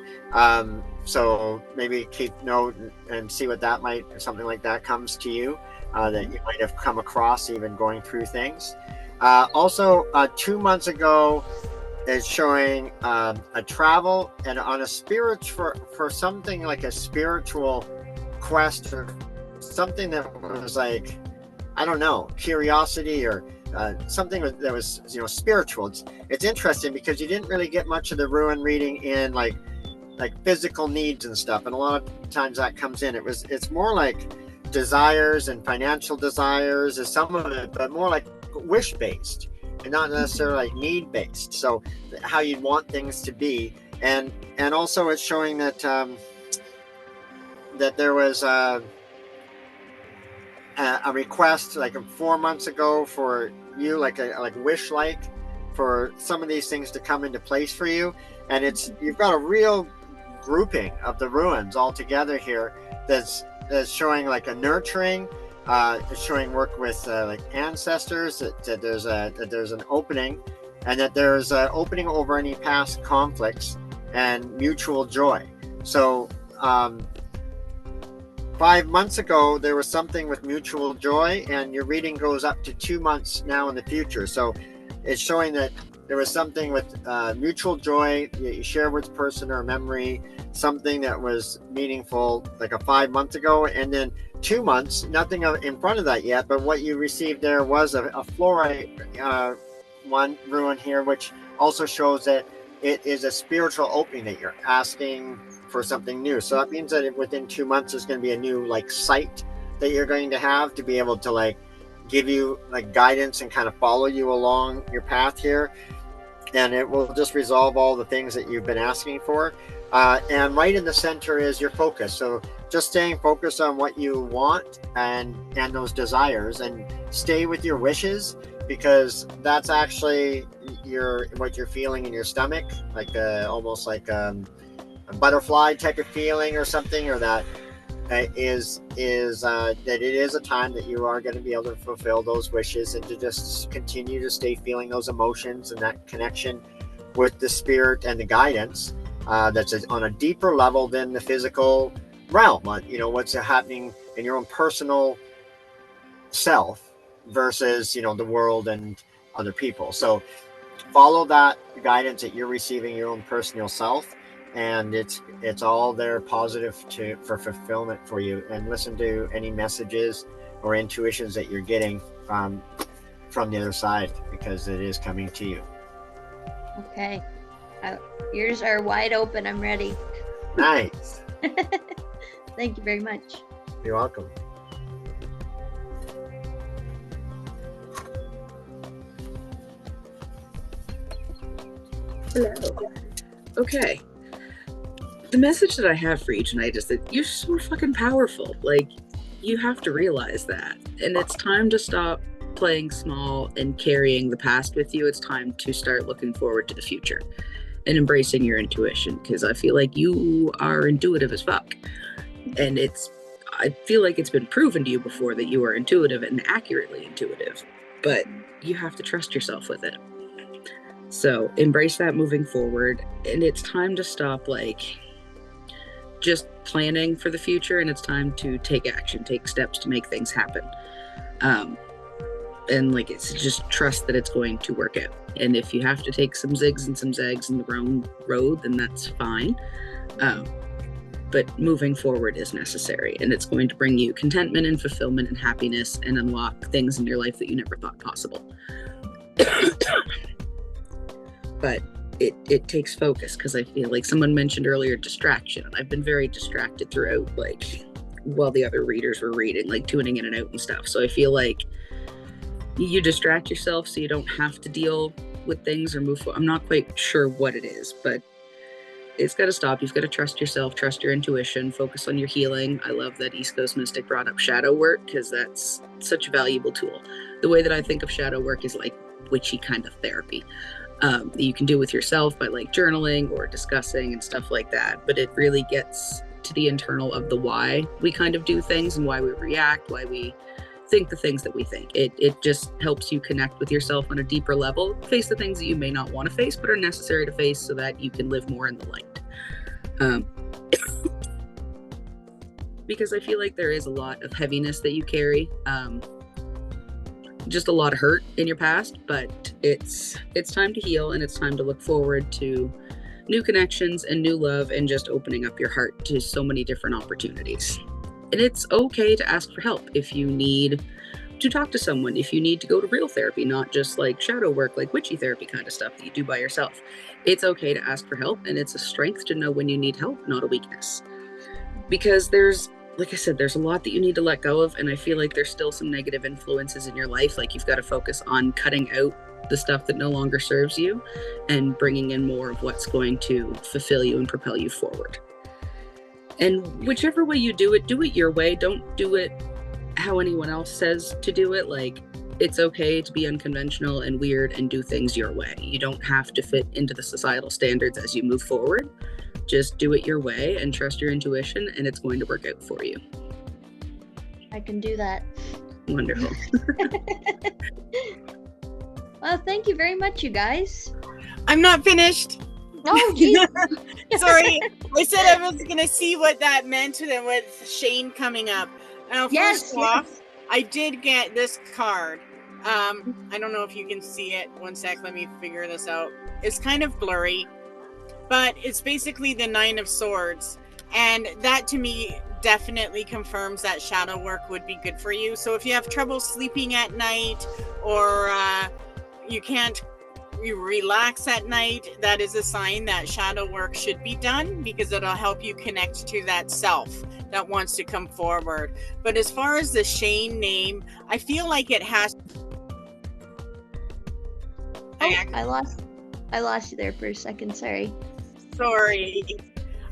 So maybe keep note and see what that might, or something like that comes to you, that you might have come across even going through things. Also, 2 months ago, is showing a travel and on a for something like a spiritual quest, or something that was I don't know, curiosity, or something that was spiritual. It's interesting because you didn't really get much of the ruin reading in like physical needs and stuff, and a lot of times that comes in. It's more like desires and financial desires is some of it, but more like wish based and not necessarily need based. So how you'd want things to be, and also it's showing that that there was a request 4 months ago for you, like wish for some of these things to come into place for you, and you've got a real grouping of the ruins all together here that's showing a nurturing, it's showing work with ancestors, that there's an opening, and that there's an opening over any past conflicts and mutual joy. So 5 months ago there was something with mutual joy, and your reading goes up to 2 months now in the future. So it's showing that there was something with mutual joy that you share with a person or a memory, something that was meaningful a 5 months ago, and then 2 months, nothing in front of that yet, but what you received there was a fluorite one ruin here, which also shows that it is a spiritual opening that you're asking for something new. So that means that within 2 months, there's going to be a new like sight that you're going to have to be able to like give you like guidance and kind of follow you along your path here. And it will just resolve all the things that you've been asking for. And right in the center is your focus. So just staying focused on what you want and those desires, and stay with your wishes, because that's actually what you're feeling in your stomach, like almost like a butterfly type of feeling or something, or that is that it is a time that you are going to be able to fulfill those wishes, and to just continue to stay feeling those emotions and that connection with the spirit and the guidance that's on a deeper level than the physical realm. You know, what's happening in your own personal self versus, you know, the world and other people. So follow that guidance that you're receiving your own personal self, and it's all there positive for fulfillment for you. And listen to any messages or intuitions that you're getting from the other side, because it is coming to you. Okay. Ears are wide open. I'm ready. Nice. Thank you very much. You're welcome. Hello. Okay. The message that I have for you tonight is that you're so fucking powerful. Like, you have to realize that. And it's time to stop playing small and carrying the past with you. It's time to start looking forward to the future and embracing your intuition, because I feel like you are intuitive as fuck. And I feel like it's been proven to you before that you are intuitive and accurately intuitive, but you have to trust yourself with it. So embrace that moving forward. And it's time to stop like just planning for the future, and it's time to take action, take steps to make things happen. And like, it's just trust that it's going to work out. And if you have to take some zigs and some zags in the wrong road, then that's fine. But moving forward is necessary, and it's going to bring you contentment and fulfillment and happiness, and unlock things in your life that you never thought possible. But it takes focus, because I feel like someone mentioned earlier distraction. I've been very distracted throughout, like while the other readers were reading, like tuning in and out and stuff. So I feel like you distract yourself so you don't have to deal with things or move forward. I'm not quite sure what it is, but it's got to stop. You've got to trust yourself, trust your intuition, focus on your healing. I love that East Coast Mystic brought up shadow work, because that's such a valuable tool. The way that I think of shadow work is like witchy kind of therapy. You can do with yourself by like journaling or discussing and stuff like that, but it really gets to the internal of the why we kind of do things and why we react, why we think the things that we think. It just helps you connect with yourself on a deeper level, face the things that you may not want to face but are necessary to face so that you can live more in the light. Because I feel like there is a lot of heaviness that you carry, just a lot of hurt in your past, but it's time to heal, and it's time to look forward to new connections and new love, and just opening up your heart to so many different opportunities. And it's okay to ask for help if you need to talk to someone, if you need to go to real therapy, not just like shadow work, like witchy therapy kind of stuff that you do by yourself. It's okay to ask for help, and it's a strength to know when you need help, not a weakness. Because like I said, there's a lot that you need to let go of, and I feel like there's still some negative influences in your life. Like, you've got to focus on cutting out the stuff that no longer serves you and bringing in more of what's going to fulfill you and propel you forward. And whichever way you do it your way. Don't do it how anyone else says to do it. Like, it's okay to be unconventional and weird and do things your way. You don't have to fit into the societal standards as you move forward. Just do it your way and trust your intuition, and it's going to work out for you. I can do that. Wonderful. Well, thank you very much, you guys. I'm not finished. Oh, geez. Sorry. I said I was going to see what that meant with Shane coming up. Now, first off, I did get this card. I don't know if you can see it. One sec. Let me figure this out. It's kind of blurry, but it's basically the 9 of Swords. And that, to me, definitely confirms that shadow work would be good for you. So if you have trouble sleeping at night, or you can't, you relax at night, that is a sign that shadow work should be done, because it'll help you connect to that self that wants to come forward. But as far as the Shane name, I feel like it has. I lost you there for a second. Sorry.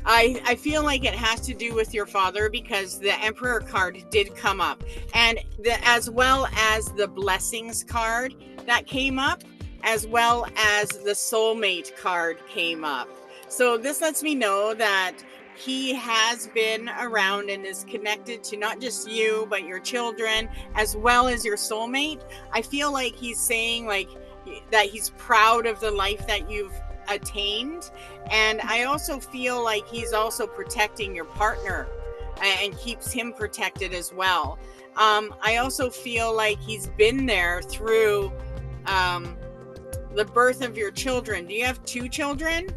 I feel like it has to do with your father, because the Emperor card did come up, and as well as the Blessings card that came up, as well as the Soulmate card came up. So this lets me know that he has been around and is connected to not just you, but your children, as well as your soulmate. I feel like he's saying like that he's proud of the life that you've attained. And I also feel like he's also protecting your partner and keeps him protected as well. I also feel like he's been there through the birth of your children. Do you have 2 children?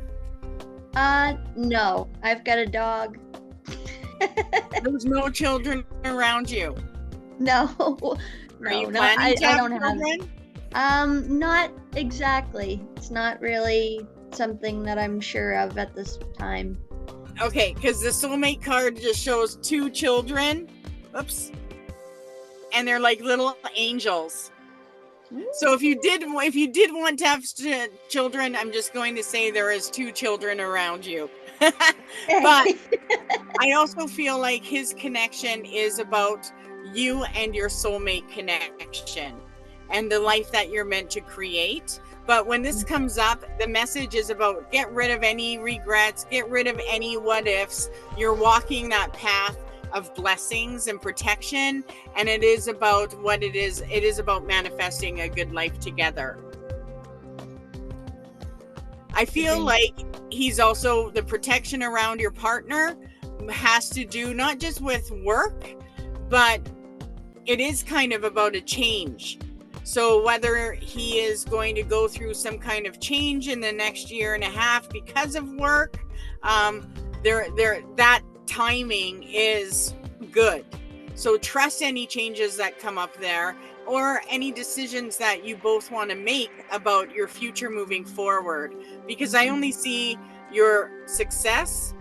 No, I've got a dog. There's no children around you. No, Are you no, planning to I have don't have. children? Not exactly. It's not really something that I'm sure of at this time. Okay, because the soulmate card just shows 2 children. Oops. And they're like little angels. So if you did want to have children, I'm just going to say there is 2 children around you. But I also feel like his connection is about you and your soulmate connection and the life that you're meant to create. But when this comes up, the message is about get rid of any regrets, get rid of any what ifs. You're walking that path of blessings and protection, and it is about what it is. It is about manifesting a good life together. I feel like he's also the protection around your partner has to do not just with work, but it is kind of about a change. So whether he is going to go through some kind of change in the next year and a half because of work, that timing is good. So trust any changes that come up there, or any decisions that you both want to make about your future moving forward, because I only see your success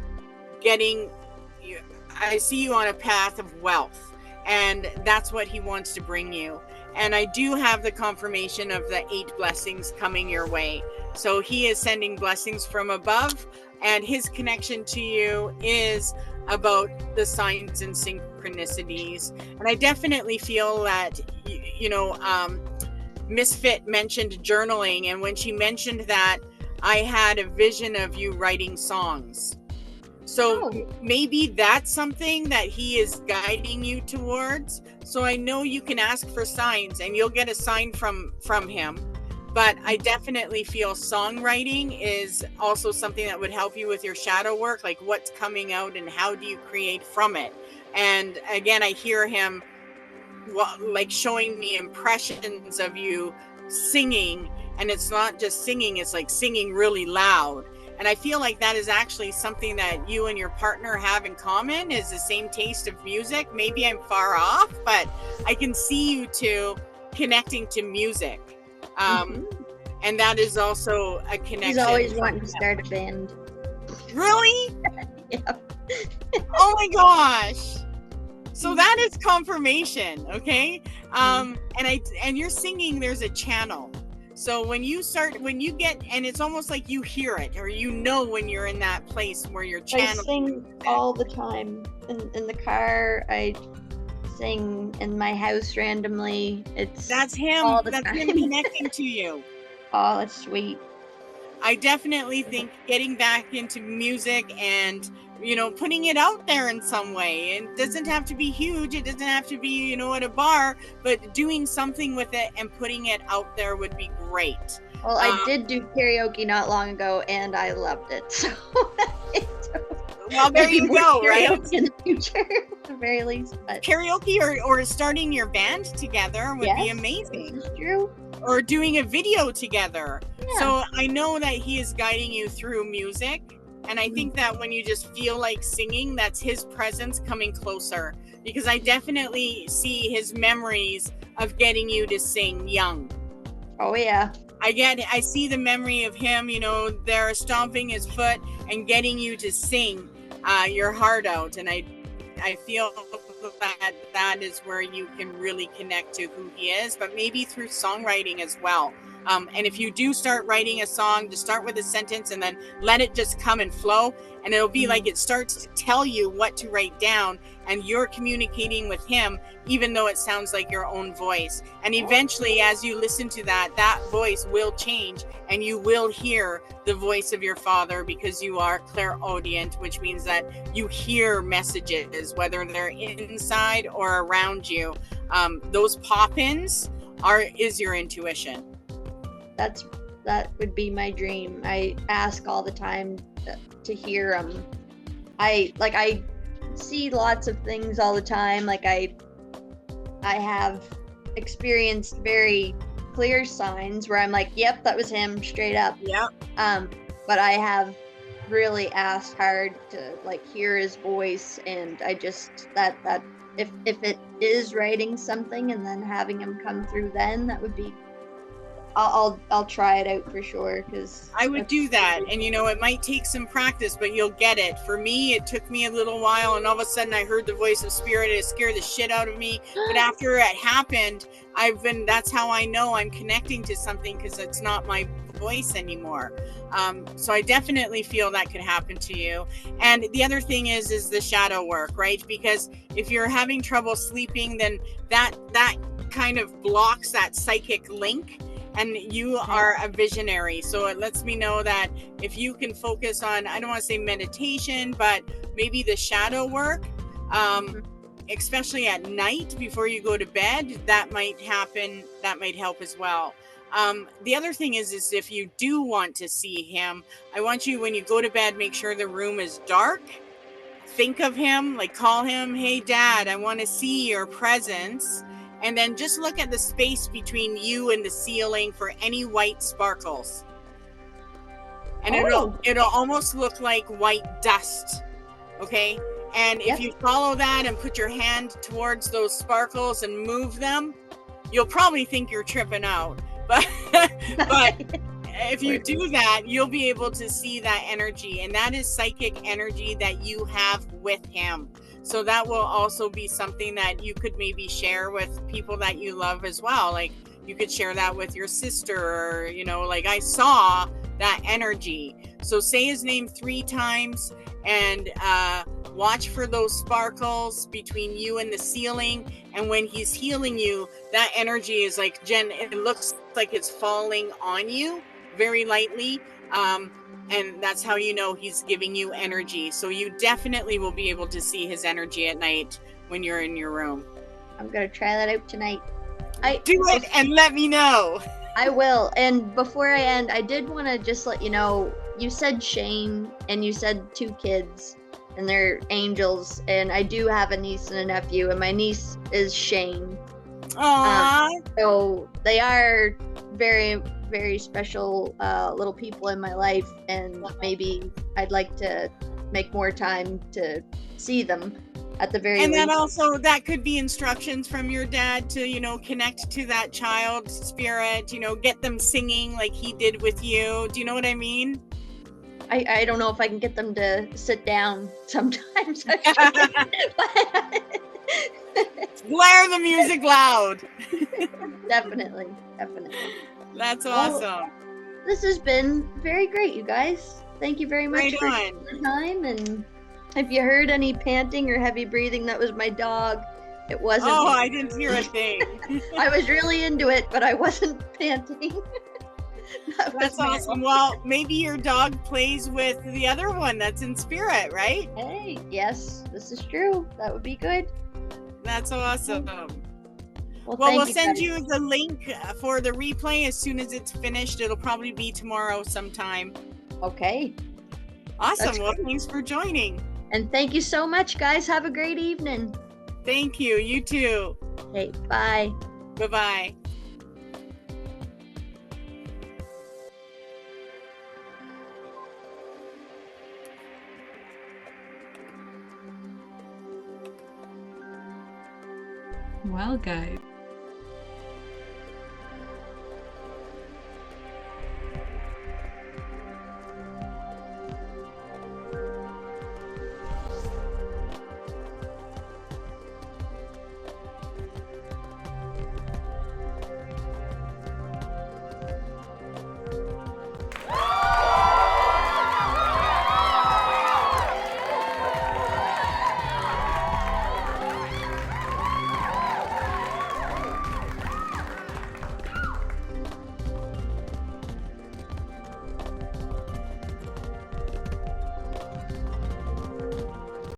I see you on a path of wealth, and that's what he wants to bring you. And I do have the confirmation of the 8 blessings coming your way. So he is sending blessings from above, and his connection to you is about the signs and synchronicities. And I definitely feel that, Misfit mentioned journaling. And when she mentioned that, I had a vision of you writing songs. So maybe that's something that he is guiding you towards. So I know you can ask for signs, and you'll get a sign from him. But I definitely feel songwriting is also something that would help you with your shadow work, like what's coming out and how do you create from it. And again, I hear him like showing me impressions of you singing, and it's not just singing, it's like singing really loud. And I feel like that is actually something that you and your partner have in common, is the same taste of music. Maybe I'm far off, but I can see you two connecting to music. And that is also a connection. He's always wanting to start a band. Really? Yeah. Oh my gosh. So that is confirmation, okay? And you're singing, there's a channel. So when you get, and it's almost like you hear it, or when you're in that place where you're channeling. I sing all the time. In the car, I sing in my house randomly. That's him. All the That's time. him connecting to you. Oh, that's sweet. I definitely think getting back into music and, putting it out there in some way. It doesn't have to be huge. It doesn't have to be, at a bar, but doing something with it and putting it out there would be great. Well, I did do karaoke not long ago, and I loved it. So, well, there you go, right? In the future, at the very least. But karaoke or starting your band together would be amazing. This is true. Or doing a video together. Yeah. So I know that he is guiding you through music. And I think that when you just feel like singing, that's his presence coming closer. Because I definitely see his memories of getting you to sing young. Oh, yeah. I see the memory of him, there stomping his foot and getting you to sing your heart out. And I feel that is where you can really connect to who he is, but maybe through songwriting as well. And if you do start writing a song, just start with a sentence and then let it just come and flow. And it'll be like it starts to tell you what to write down, and you're communicating with him, even though it sounds like your own voice. And eventually, as you listen to that voice will change, and you will hear the voice of your father, because you are clairaudient, which means that you hear messages, whether they're inside or around you. Those pop-ins is your intuition. That would be my dream. I ask all the time to hear them. I see lots of things all the time. Like I have experienced very clear signs where I'm like, yep, that was him, straight up. Yep. But I have really asked hard to hear his voice, and I just that if it is writing something and then having him come through, then that would be. I'll try it out for sure, because I would do that. And it might take some practice, but you'll get it. For me, it took me a little while, and all of a sudden I heard the voice of spirit. It scared the shit out of me. But after it happened, that's how I know I'm connecting to something, because it's not my voice anymore. So I definitely feel that could happen to you. And the other thing is the shadow work, right? Because if you're having trouble sleeping, then that kind of blocks that psychic link. And you are a visionary. So it lets me know that if you can focus on, I don't want to say meditation, but maybe the shadow work, especially at night before you go to bed, that might happen. That might help as well. The other thing is if you do want to see him, I want you, when you go to bed, make sure the room is dark. Think of him, call him, hey, Dad, I want to see your presence. And then just look at the space between you and the ceiling for any white sparkles. And it'll almost look like white dust. Okay? And if you follow that and put your hand towards those sparkles and move them, you'll probably think you're tripping out. But if you do that, you'll be able to see that energy. And that is psychic energy that you have with him. So that will also be something that you could maybe share with people that you love as well. You could share that with your sister, or, I saw that energy. So say his name 3 times and watch for those sparkles between you and the ceiling. And when he's healing you, that energy is Jen, it looks like it's falling on you very lightly. And that's how you know he's giving you energy. So you definitely will be able to see his energy at night when you're in your room. I'm going to try that out tonight. Do it and let me know. I will. And before I end, I did want to just let you know, you said Shane and you said 2 kids and they're angels. And I do have a niece and a nephew, and my niece is Shane. Aww. So they are very, very special little people in my life, and maybe I'd like to make more time to see them at the very least. And then also that could be instructions from your dad to, connect to that child spirit, get them singing like he did with you. Do you know what I mean? I don't know if I can get them to sit down sometimes. Blare the music loud. Definitely. That's awesome. Well, this has been very great, you guys. Thank you very much for the time. And if you heard any panting or heavy breathing, that was my dog. It wasn't. Oh, I didn't hear a thing. I was really into it, but I wasn't panting. That's awesome. Well, maybe your dog plays with the other one that's in spirit, right? Hey, yes, this is true. That would be good. That's awesome. Well, we'll send you the link for the replay as soon as it's finished. It'll probably be tomorrow sometime. Okay. Awesome. Well, thanks for joining. And thank you so much, guys. Have a great evening. Thank you. You too. Okay, bye. Bye-bye. Well, guys.